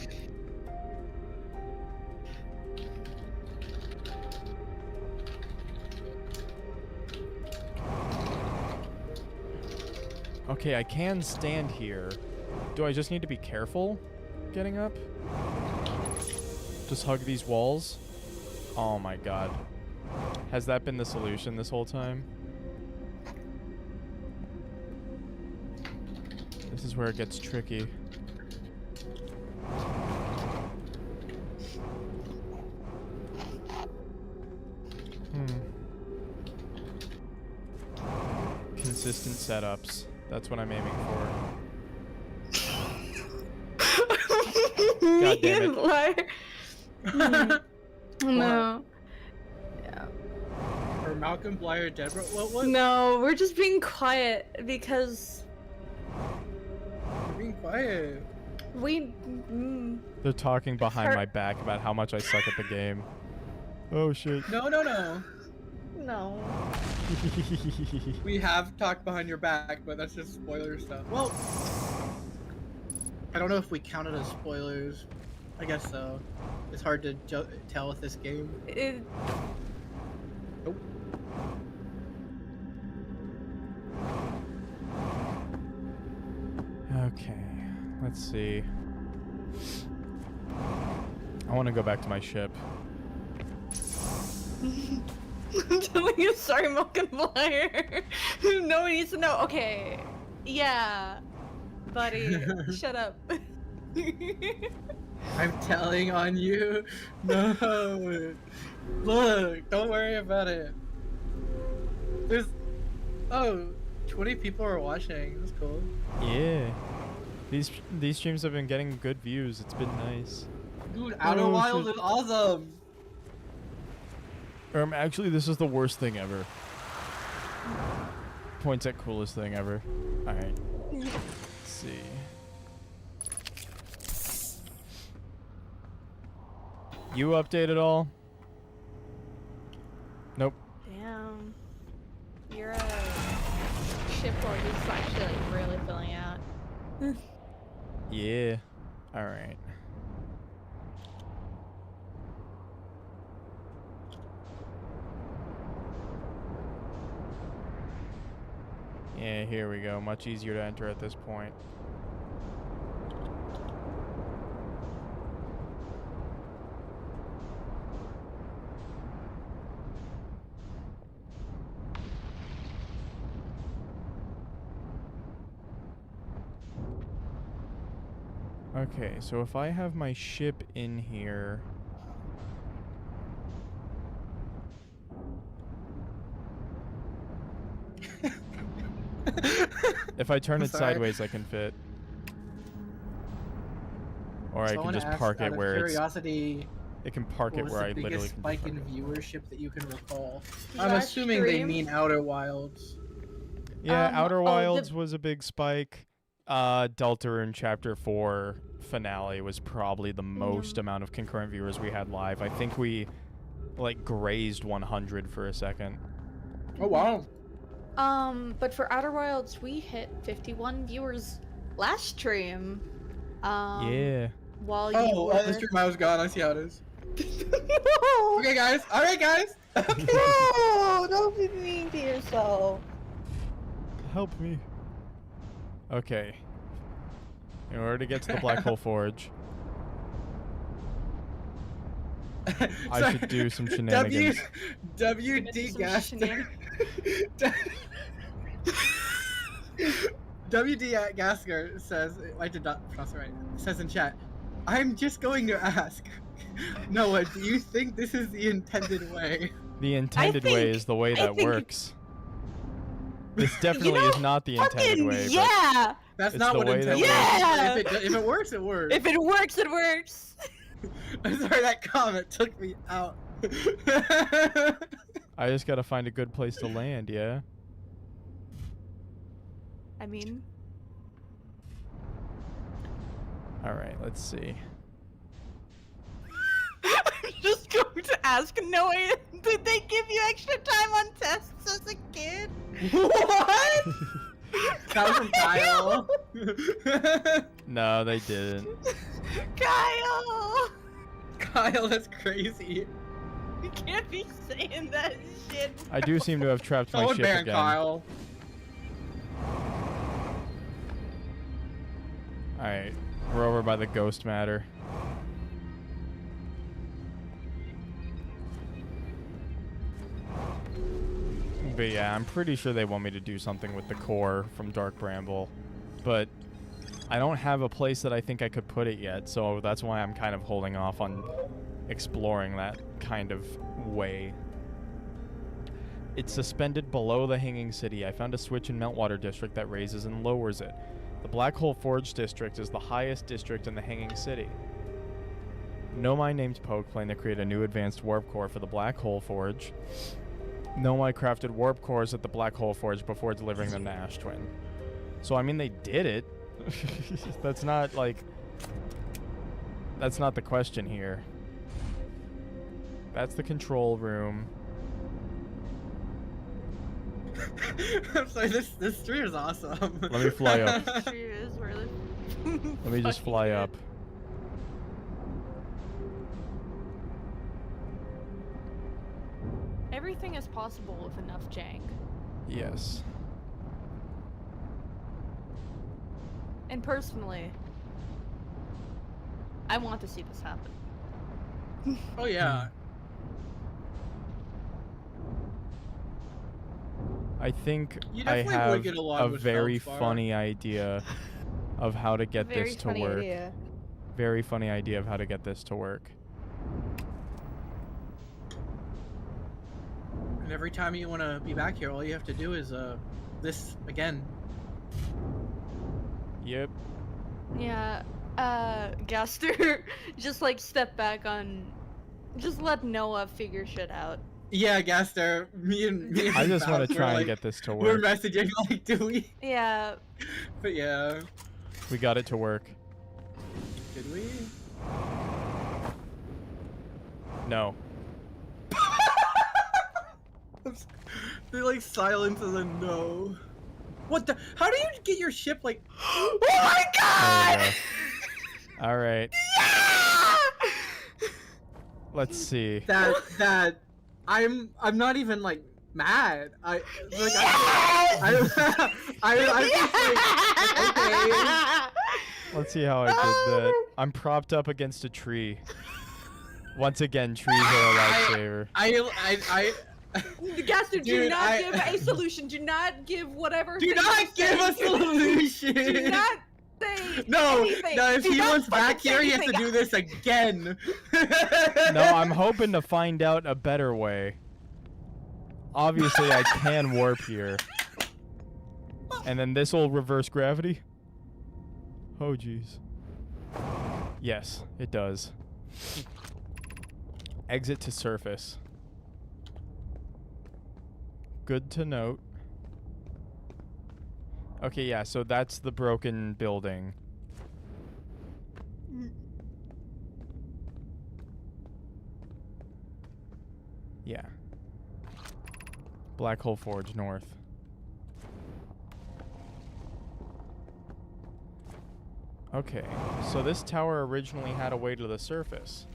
Okay, I can stand here. Do I just need to be careful getting up? Just hug these walls? Oh my god. Has that been the solution this whole time? This is where it gets tricky. Consistent setups. That's what I'm aiming for. God damn it. No. Or Malcolm Blyer dead? What? No, we're just being quiet because You're being quiet. we. They're talking behind my back about how much I suck at the game. Oh shit. No. No. We have talked behind your back, but that's just spoiler stuff. Well, I don't know if we count it as spoilers. I guess so. It's hard to tell with this game. Nope. Okay, let's see. I want to go back to my ship. I'm telling you, sorry, Malcolm Blyer. No one needs to know. Okay. Yeah. Buddy, shut up. I'm telling on you. No. Look, don't worry about it. There's 20 people are watching. That's cool. Yeah. These streams have been getting good views. It's been nice. Dude, Outer Wilds is awesome. Actually, this is the worst thing ever. Points at coolest thing ever. Alright. Let's see. You update at all? Nope. Damn. Your shipload is actually like really filling out. Yeah. All right. Yeah, here we go. Much easier to enter at this point. Okay, so if I have my ship in here... If I turn I'm it sorry. sideways, I can fit. Or I So can wanna just ask, park out it of where curiosity, it can park what it was where the I literally biggest can spike park in it. viewership that you can recall? Last I'm assuming they stream? mean Outer Wilds. Yeah, Outer oh, Wilds was a big spike. Deltarune Chapter 4 finale was probably the most amount of concurrent viewers we had live. I think we like grazed 100 for a second. Oh wow. But for Outer Wilds, we hit 51 viewers last stream. Yeah. While you Oh, were... the stream I was gone. I see how it is. No! Okay, guys. All right, guys. Okay. No! Don't be mean to yourself. Help me. Okay. In order to get to the Black Hole Forge, I should do some shenanigans. WD Some Gaster. WD Gasker says, I did not pronounce it right, says in chat, I'm just going to ask, Noah, do you think this is the intended way? The intended way think- is the way I that think- works. This definitely is not the intended Fucking way. yeah! That's It's not the what way that intended Yeah! is. If it works, it works. If it works, it works. I'm sorry, that comment took me out. I just gotta find a good place to land, yeah? I mean, Alright, let's see. I'm just going to ask Noah, did they give you extra time on tests as a kid? What? That was from Kyle. No, they didn't. Kyle! Kyle, that's crazy. You can't be saying that shit. I do seem to have trapped my Someone ship ban again. Kyle. Alright, we're over by the ghost matter. But yeah, I'm pretty sure they want me to do something with the core from Dark Bramble. But I don't have a place that I think I could put it yet, so that's why I'm kind of holding off on exploring that kind of way. It's suspended below the Hanging City. I found a switch in Meltwater District that raises and lowers it. The Black Hole Forge District is the highest district in the Hanging City. Nomai named Poke plan to create a new advanced warp core for the Black Hole Forge. Nomai crafted warp cores at the Black Hole Forge before delivering them to Ash Twin. So, I mean, they did it. That's not, like... That's not the question here. That's the control room. I'm sorry, this stream is awesome. Let me fly up. She is really. Let me just fucking fly good. up. Everything is possible with enough jank. Yes. And personally, I want to see this happen. Oh yeah. I think You I definitely would have get along a with very Feldspar. funny idea of how to get Very this to funny work. idea. Very funny idea of how to get this to work. And every time you want to be back here, all you have to do is this again. Yep. Yeah, Gaster, just like step back on, just let Noah figure shit out. Yeah, Gaster, me and I just want Val, to we're try and like- get this to We're work. messaging like, do we? Yeah, But yeah, We got it to work. did we? No. They like silence and then no. What the? How do you get your ship like? Oh my god! There we go. All right. Yeah! Let's see. That I'm not even like mad. I like Yes! I'm just like okay. Let's see how I did that. I'm propped up against a tree. Once again, trees are a lifesaver. I Gaster, do Dude, not give a solution. Do not give whatever. do thing you not give say. a solution. Do not say No, anything. no. If Do he not wants back fucking say here, he has to anything. do this again. No, I'm hoping to find out a better way. Obviously, I can warp here. And then this will reverse gravity. Oh, jeez. Yes, it does. Exit to surface. Good to note. Okay, yeah, so that's the broken building. Yeah. Black Hole Forge north. Okay, so this tower originally had a way to the surface.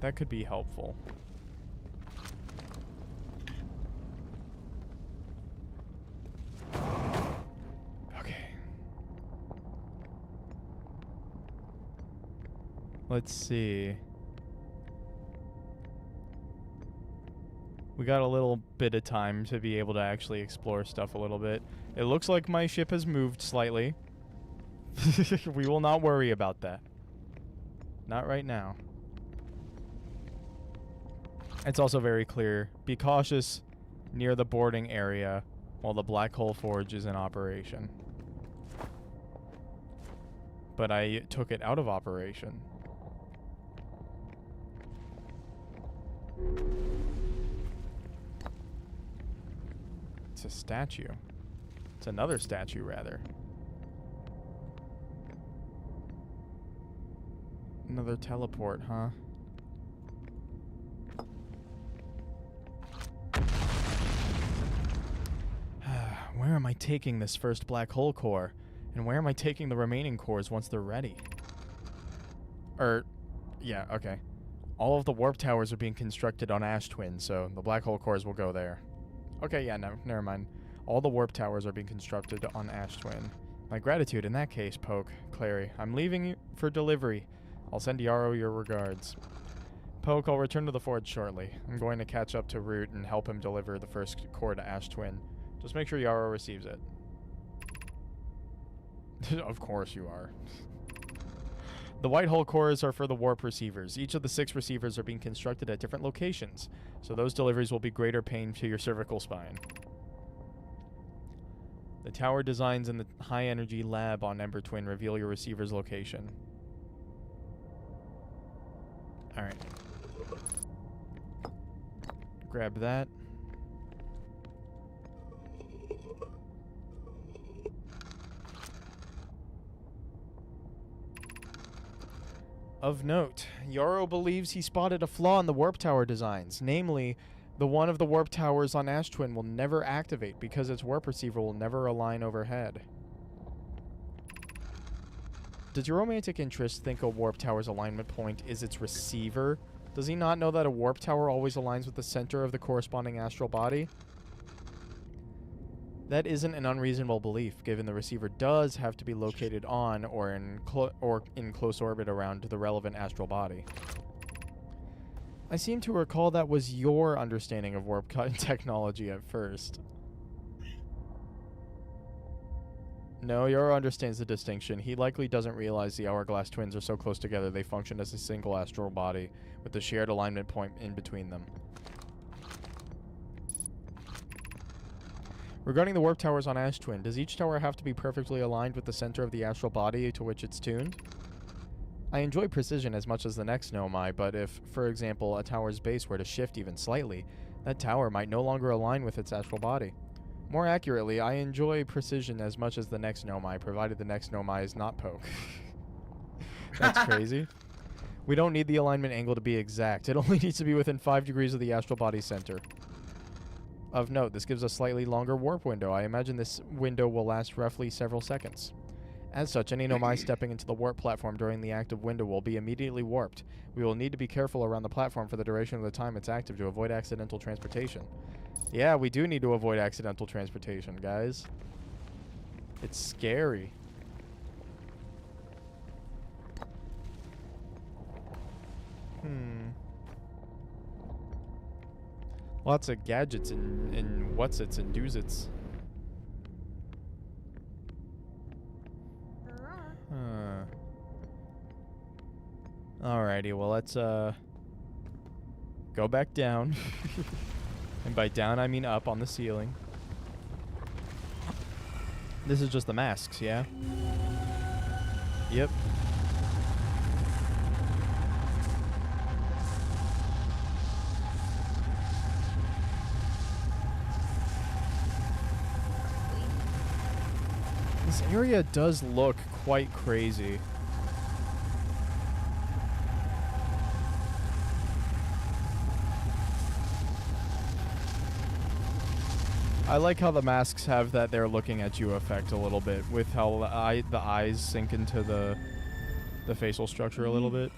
That could be helpful. Okay. Let's see. We got a little bit of time to be able to actually explore stuff a little bit. It looks like my ship has moved slightly. We will not worry about that. Not right now. It's also very clear. Be cautious near the boarding area while the Black Hole Forge is in operation. But I took it out of operation. It's a statue. It's another statue, rather. Another teleport, huh? Where am I taking this first black hole core? And where am I taking the remaining cores once they're ready? Yeah, okay. All of the warp towers are being constructed on Ash Twin, so the black hole cores will go there. Okay, yeah, no, never mind. All the warp towers are being constructed on Ash Twin. My gratitude in that case, Poke. Clary, I'm leaving you for delivery. I'll send Yarrow your regards. Poke, I'll return to the forge shortly. I'm going to catch up to Root and help him deliver the first core to Ash Twin. Just make sure Yarrow receives it. Of course you are. The white hole cores are for the warp receivers. Each of the 6 receivers are being constructed at different locations, so those deliveries will be greater pain to your cervical spine. The tower designs in the high-energy lab on Ember Twin reveal your receiver's location. Alright. Grab that. Of note, Yarrow believes he spotted a flaw in the warp tower designs, namely, the one of the warp towers on Ash Twin will never activate because its warp receiver will never align overhead. Does your romantic interest think a warp tower's alignment point is its receiver? Does he not know that a warp tower always aligns with the center of the corresponding astral body? That isn't an unreasonable belief, given the receiver does have to be located on or in close orbit around the relevant astral body. I seem to recall that was your understanding of warp cut technology at first. No, Yarrow understands the distinction. He likely doesn't realize the Hourglass twins are so close together they function as a single astral body, with the shared alignment point in between them. Regarding the warp towers on Ash Twin, does each tower have to be perfectly aligned with the center of the astral body to which it's tuned? I enjoy precision as much as the next Nomai, but if, for example, a tower's base were to shift even slightly, that tower might no longer align with its astral body. More accurately, I enjoy precision as much as the next Nomai, provided the next Nomai is not Poke. That's crazy. We don't need the alignment angle to be exact. It only needs to be within 5 degrees of the astral body center. Of note, this gives a slightly longer warp window. I imagine this window will last roughly several seconds. As such, any Nomai stepping into the warp platform during the active window will be immediately warped. We will need to be careful around the platform for the duration of the time it's active to avoid accidental transportation. Yeah, we do need to avoid accidental transportation, guys. It's scary. Lots of gadgets and what's-its and do's-its. Alrighty, well let's go back down. And by down I mean up on the ceiling. This is just the masks, yeah? Yep. This area does look quite crazy. I like how the masks have that they're looking at you effect a little bit, with how the eyes sink into the facial structure a little bit.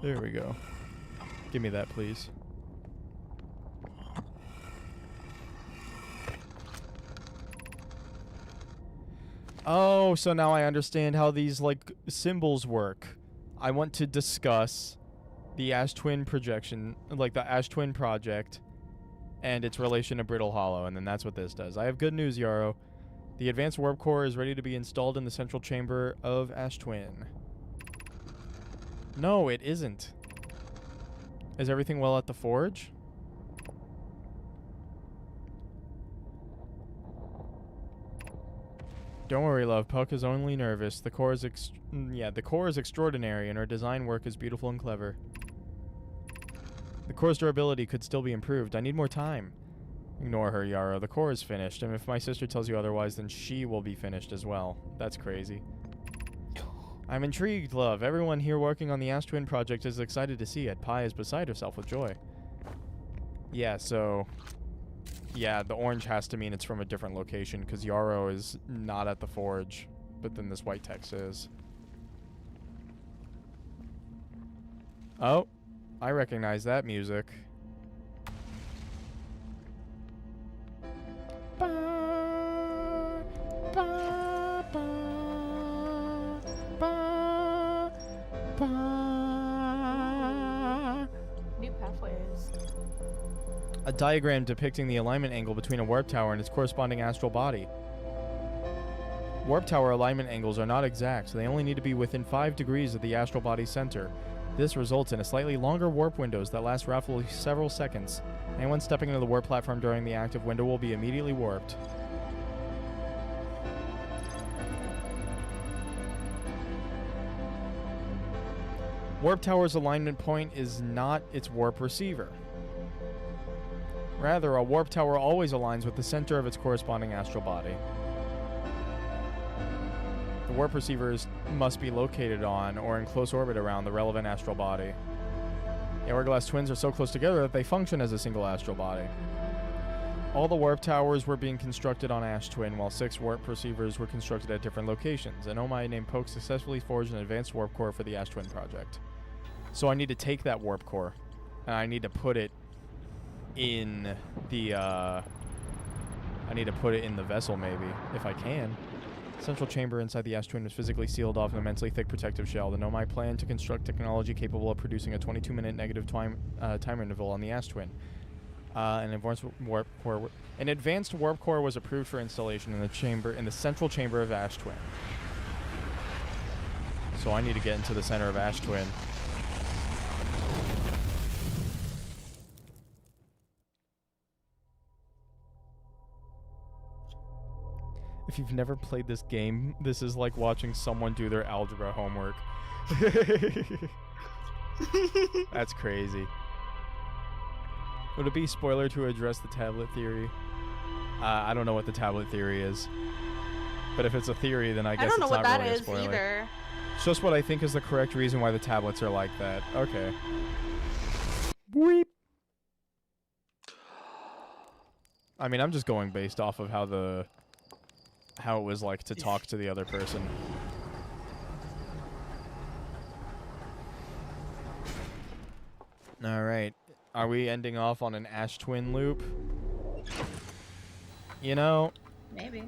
There we go. Give me that, please. Oh, so now I understand how these, like, symbols work. I want to discuss the Ash Twin projection, like the Ash Twin project, and its relation to Brittle Hollow, and then that's what this does. I have good news, Yarrow. The advanced warp core is ready to be installed in the central chamber of Ash Twin. No, it isn't. Is everything well at the forge? Don't worry, love. Puck is only nervous. The core is the core is extraordinary, and her design work is beautiful and clever. The core's durability could still be improved. I need more time. Ignore her, Yarrow. The core is finished, and if my sister tells you otherwise, then she will be finished as well. That's crazy. I'm intrigued, love. Everyone here working on the Ash Twin project is excited to see it. Pi is beside herself with joy. Yeah, so... yeah, the orange has to mean it's from a different location, because Yarrow is not at the forge, but then this white text is. Oh, I recognize that music. New pathways. A diagram depicting the alignment angle between a warp tower and its corresponding astral body. Warp tower alignment angles are not exact, so they only need to be within 5 degrees of the astral body's center. This results in a slightly longer warp windows that last roughly several seconds. Anyone stepping into the warp platform during the active window will be immediately warped. Warp tower's alignment point is not its warp receiver. Rather, a warp tower always aligns with the center of its corresponding astral body. The warp receivers must be located on or in close orbit around the relevant astral body. The Hourglass twins are so close together that they function as a single astral body. All the warp towers were being constructed on Ash Twin, while 6 warp receivers were constructed at different locations. An Omai named Poke successfully forged an advanced warp core for the Ash Twin project. So I need to take that warp core, and I need to put it in the, I need to put it in the vessel, maybe, if I can. Central chamber inside the Ash Twin was physically sealed off an immensely thick protective shell. The Nomai planned to construct technology capable of producing a 22-minute negative time interval on the Ash Twin. An advanced warp core was approved for installation in the central chamber of Ash Twin. So I need to get into the center of Ash Twin. If you've never played this game, this is like watching someone do their algebra homework. That's crazy. Would it be spoiler to address the tablet theory? I don't know what the tablet theory is. But if it's a theory, then I guess it's not really a spoiler. I don't know what that is either. It's just what I think is the correct reason why the tablets are like that. Okay. Weep. I mean, I'm just going based off of how it was like to talk to the other person. All right. Are we ending off on an Ash Twin loop? You know, Maybe.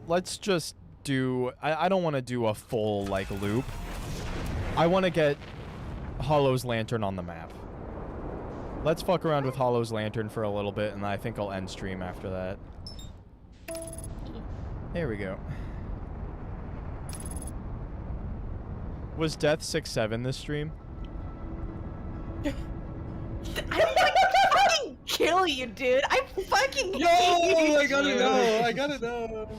let's just do... I don't want to do a full, like, loop. I want to get Hollow's Lantern on the map. Let's fuck around with Hollow's Lantern for a little bit, and I think I'll end stream after that. There we go. Was Death 6-7 this stream? I fucking kill you, dude. I fucking Yo, hate you. I gotta know. I gotta know.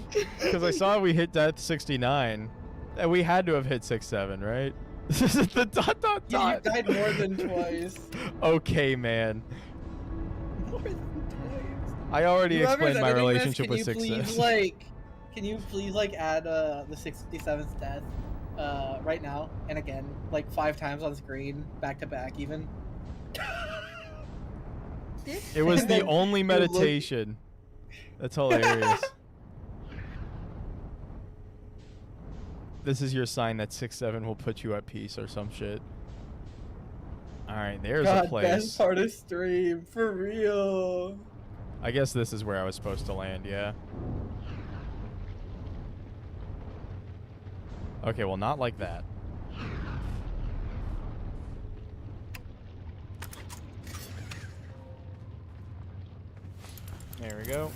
Because I saw we hit Death 69. And we had to have hit 6-7, right? The dot dot Yeah, you dot. died more than twice. Okay, man. More than twice. I already Whoever's explained my editing this, relationship with can you please, 6-7. like, can you please like add the 67th death right now and again, like 5 times on screen, back to back even. It was And the then only you look- meditation. That's hilarious. This is your sign that 6-7 will put you at peace or some shit. Alright, there's God, a place. best part of stream, for real. I guess this is where I was supposed to land, yeah. Okay, well, not like that. There we go.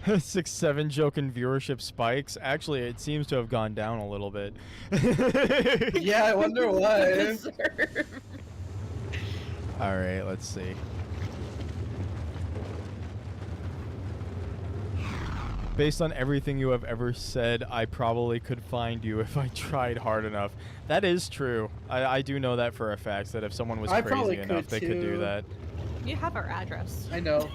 6-7 joke and viewership spikes. Actually, it seems to have gone down a little bit. Yeah, I wonder why. All right, let's see. Based on everything you have ever said, I probably could find you if I tried hard enough. That is true. I do know that for a fact, that if someone was I crazy probably enough, could they could do too. that. You have our address. I know.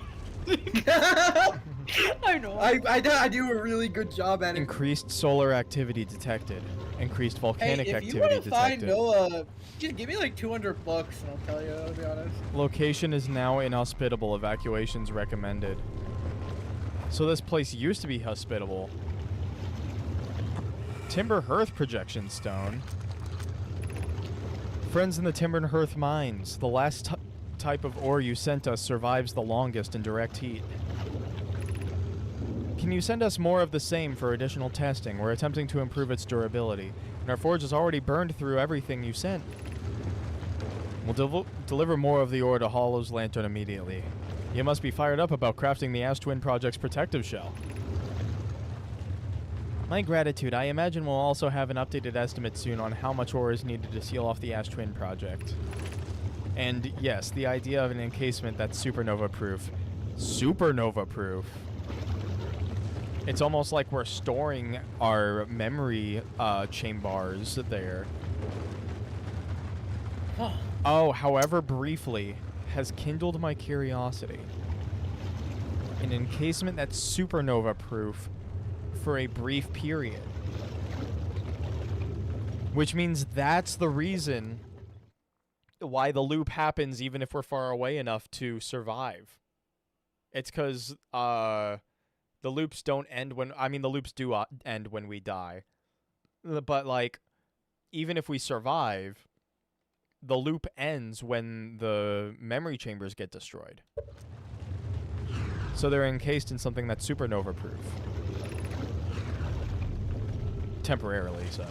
I know. I do a really good job at it. Increased solar activity detected. Increased Hey, volcanic if you activity want to find detected. Noah, just give me like 200 bucks and I'll tell you, to be honest. Location is now inhospitable. Evacuations recommended. So this place used to be hospitable. Timber Hearth projection stone. Friends in the Timber Hearth mines. The last type of ore you sent us survives the longest in direct heat. Can you send us more of the same for additional testing? We're attempting to improve its durability, and our forge has already burned through everything you sent. We'll deliver more of the ore to Hollow's Lantern immediately. You must be fired up about crafting the Ash Twin Project's protective shell. My gratitude. I imagine we'll also have an updated estimate soon on how much ore is needed to seal off the Ash Twin Project. And yes, the idea of an encasement that's supernova-proof. Supernova-proof? It's almost like we're storing our memory chambers there. Huh. Oh, however briefly, has kindled my curiosity. An encasement that's supernova-proof for a brief period. Which means that's the reason why the loop happens even if we're far away enough to survive. It's because the loops don't end when... I mean, the loops do end when we die. But, like, even if we survive, the loop ends when the memory chambers get destroyed. So they're encased in something that's supernova-proof. Temporarily, so.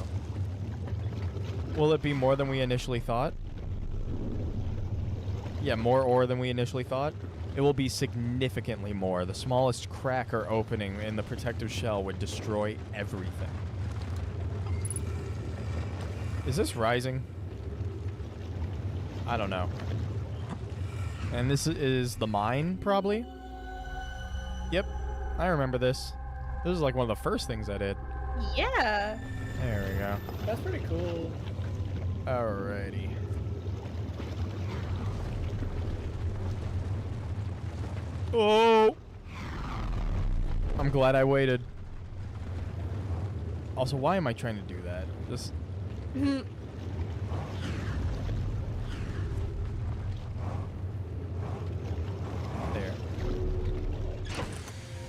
Will it be more than we initially thought? Yeah, more ore than we initially thought. It will be significantly more. The smallest crack or opening in the protective shell would destroy everything. Is this rising? I don't know. And this is the mine, probably? Yep, I remember this. This is like one of the first things I did. Yeah. There we go. That's pretty cool. Alrighty. Oh! I'm glad I waited. Also, why am I trying to do that? Just Mhm. there.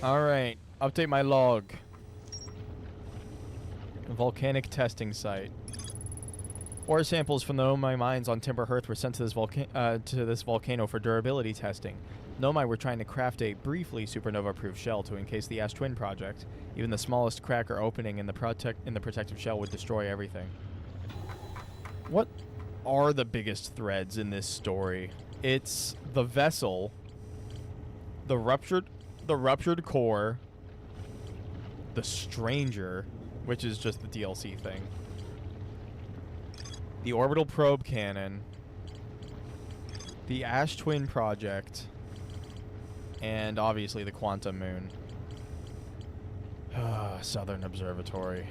All right, update my log. Volcanic testing site. Ore samples from the Nomai mines on Timber Hearth were sent to this volcano for durability testing. Nomai were trying to craft a briefly supernova-proof shell to encase the Ash Twin project. Even the smallest crack or opening in the protective shell would destroy everything. What are the biggest threads in this story? It's the vessel, the ruptured core, the stranger, which is just the DLC thing, the orbital probe cannon, the Ash Twin project, and obviously the quantum moon. Southern Observatory.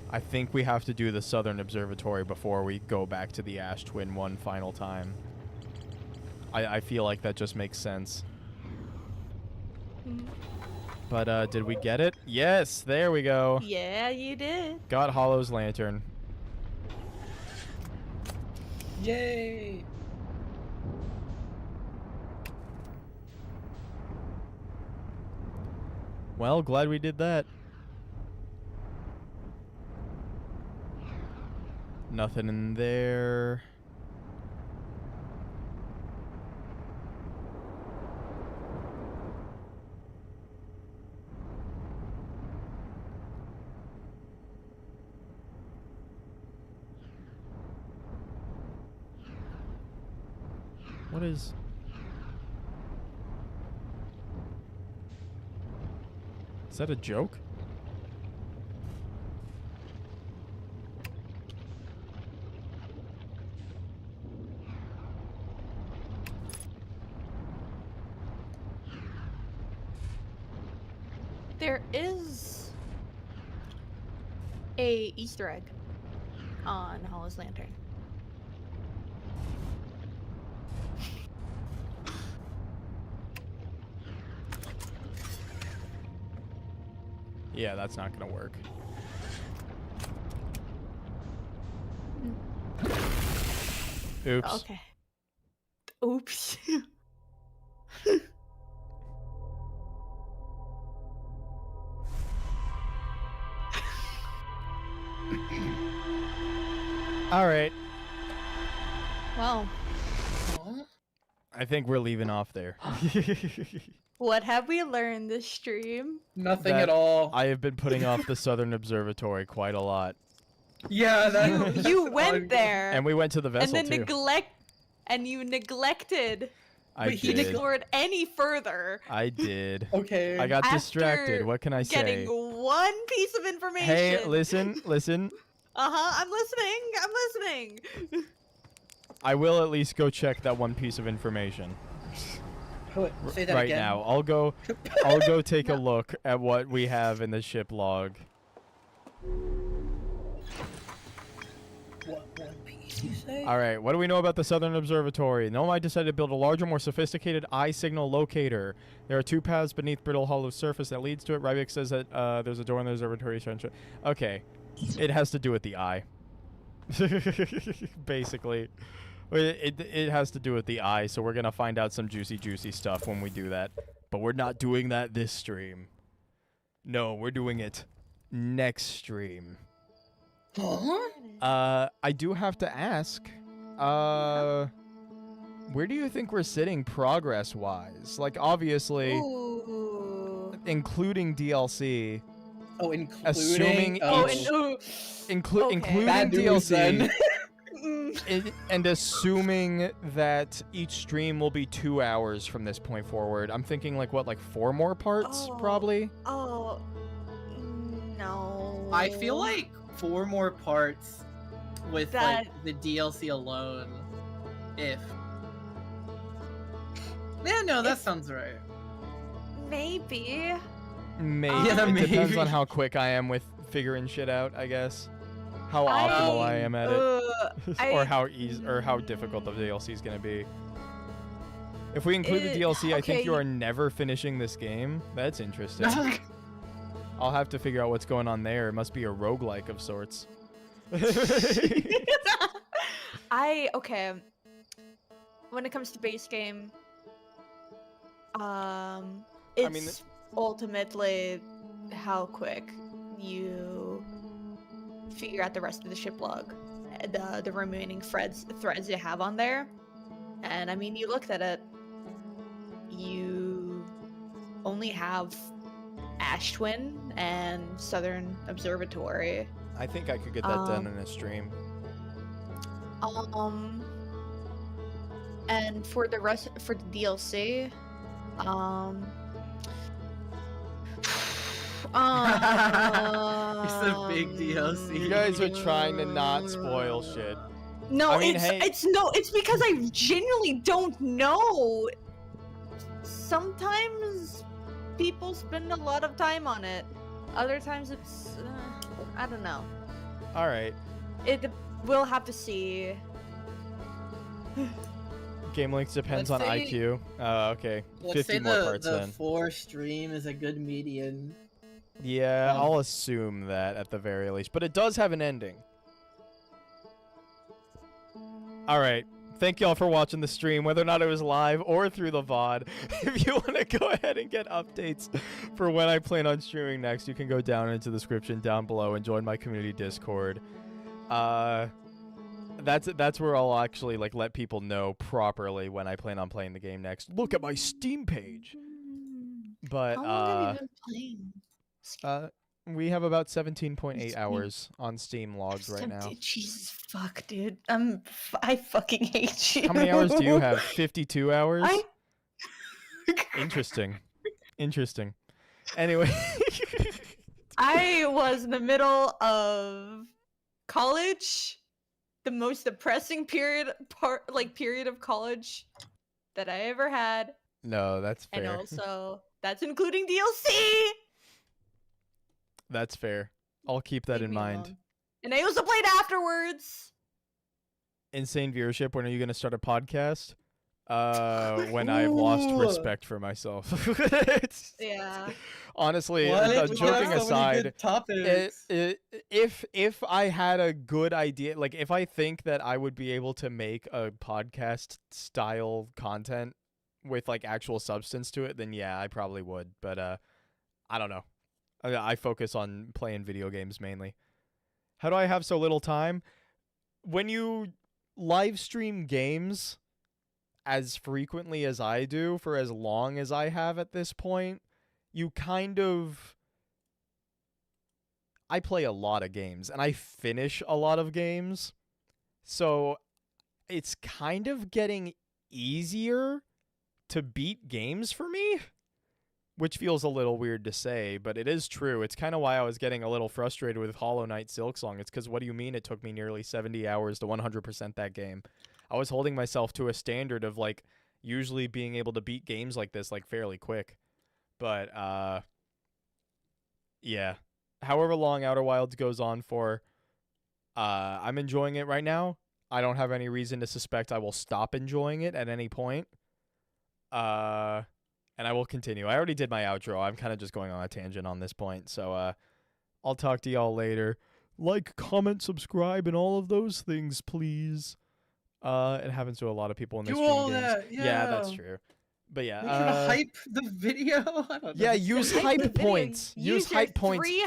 I think we have to do the Southern Observatory before we go back to the Ash Twin one final time. I feel like that just makes sense. But did we get it? Yes, there we go. Yeah, you did. Got Hollow's lantern. Yay! Well, glad we did that. Nothing in there. What is... Is that a joke? There is a Easter egg on Hollow's lantern. Yeah, that's not gonna work. Oops. Okay. Oops. All right. Well, I think we're leaving off there. what have we learned this stream? Nothing That at all. I have been putting off the Southern Observatory quite a lot. Yeah, that. You went there, And we went to the vessel and then too. you neglected I Wait, he did. explored any further. I did. Okay. I got After distracted. What can I Getting say? one piece of information. Hey, listen. I'm listening. I will at least go check that one piece of information Wait, say that right again. now. I'll go take a look at what we have in the ship log. What one piece you say? All right, what do we know about the Southern Observatory? Nomai decided to build a larger, more sophisticated eye signal locator. There are two paths beneath Brittle Hollow's surface that leads to it. Rybik says that there's a door in the observatory. Okay, it has to do with the eye. Basically, it has to do with the eye. So we're gonna find out some juicy stuff when we do that. But we're not doing that this stream. No, we're doing it next stream. Huh? I do have to ask, where do you think we're sitting progress-wise? Like, obviously, Ooh. including DLC, Oh, including. Assuming Oh, each- and ooh. including Okay. Bad news, DLC, then. and assuming that each stream will be 2 hours from this point forward, I'm thinking like 4 more parts, Oh. probably? Oh. No. I feel like 4 more parts with That- like the DLC alone. If. Yeah, no, that If- sounds right. Maybe. Maybe. Yeah, it depends maybe. on how quick I am with figuring shit out, I guess. How I- optimal I am at it. I- or how easy or how difficult the DLC is gonna be. If we include the DLC, I think okay, you are never finishing this game. That's interesting. I'll have to figure out what's going on there. It must be a roguelike of sorts. Okay. When it comes to base game, it's ultimately how quick you figure out the rest of the ship log, the remaining threads you have on there. And I mean, you looked at it, you only have Ash Twin and Southern Observatory. I think I could get that done in a stream. And for the rest, for the DLC, It's a big DLC. You guys are trying to not spoil shit. No, I mean, it's because I genuinely don't know. Sometimes people spend a lot of time on it. Other times it's, I don't know. All right. We'll have to see. Game length depends on Let's say- IQ. Okay. Let's 50 say more the parts then. 4 stream is a good median. Yeah, Um, I'll assume that at the very least. But it does have an ending. All right. Thank y'all for watching the stream, whether or not it was live or through the VOD. If you want to go ahead and get updates for when I plan on streaming next, you can go down into the description down below and join my community Discord. That's where I'll actually like let people know properly when I plan on playing the game next. Look at my Steam page. But How long have you been playing? we have about 17.8 hours on Steam logged right now. Jesus fuck, dude. I fucking hate you. How many hours do you have? 52 hours? I- Interesting. Interesting. Anyway. I was in the middle of college, the most depressing period of college that I ever had, No, that's fair. and also that's including DLC. That's fair. I'll keep that Leave in me mind. alone. And I also played afterwards. Insane viewership. When are you going to start a podcast? When I've lost Ooh. respect for myself. Yeah. Honestly, What? We have joking so many aside, good topics. if I had a good idea, like if I think that I would be able to make a podcast style content with like actual substance to it, then yeah, I probably would. But I don't know. I focus on playing video games mainly. How do I have so little time? When you live stream games as frequently as I do for as long as I have at this point, you kind of... I play a lot of games, and I finish a lot of games. So it's kind of getting easier to beat games for me, which feels a little weird to say, but it is true. It's kind of why I was getting a little frustrated with Hollow Knight Silksong. It's because, what do you mean it took me nearly 70 hours to 100% that game? I was holding myself to a standard of, like, usually being able to beat games like this, like, fairly quick. But, yeah. However long Outer Wilds goes on for, I'm enjoying it right now. I don't have any reason to suspect I will stop enjoying it at any point. And I will continue. I already did my outro. I'm kind of just going on a tangent on this point. So I'll talk to y'all later. Like, comment, subscribe, and all of those things, please. It happens to a lot of people in this Do stream all games. that, Yeah, that's yeah. true. But yeah. Make sure to hype the video. I don't know. Yeah, use Hype the hype video. points. Use your hype points. 3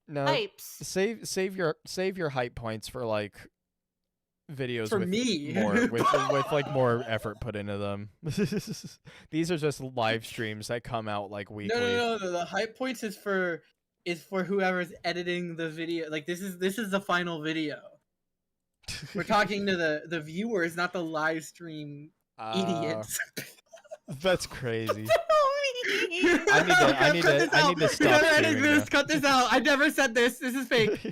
No, hypes. save your hype points for like videos For with me. more with like more effort put into them. These are just live streams that come out like weekly. No. The hype points is for whoever's editing the video. Like this is the final video. We're talking to the viewers, not the live stream idiots. That's crazy. I I need to Cut stop this out. streaming Cut this now. out. I never said this. This is fake.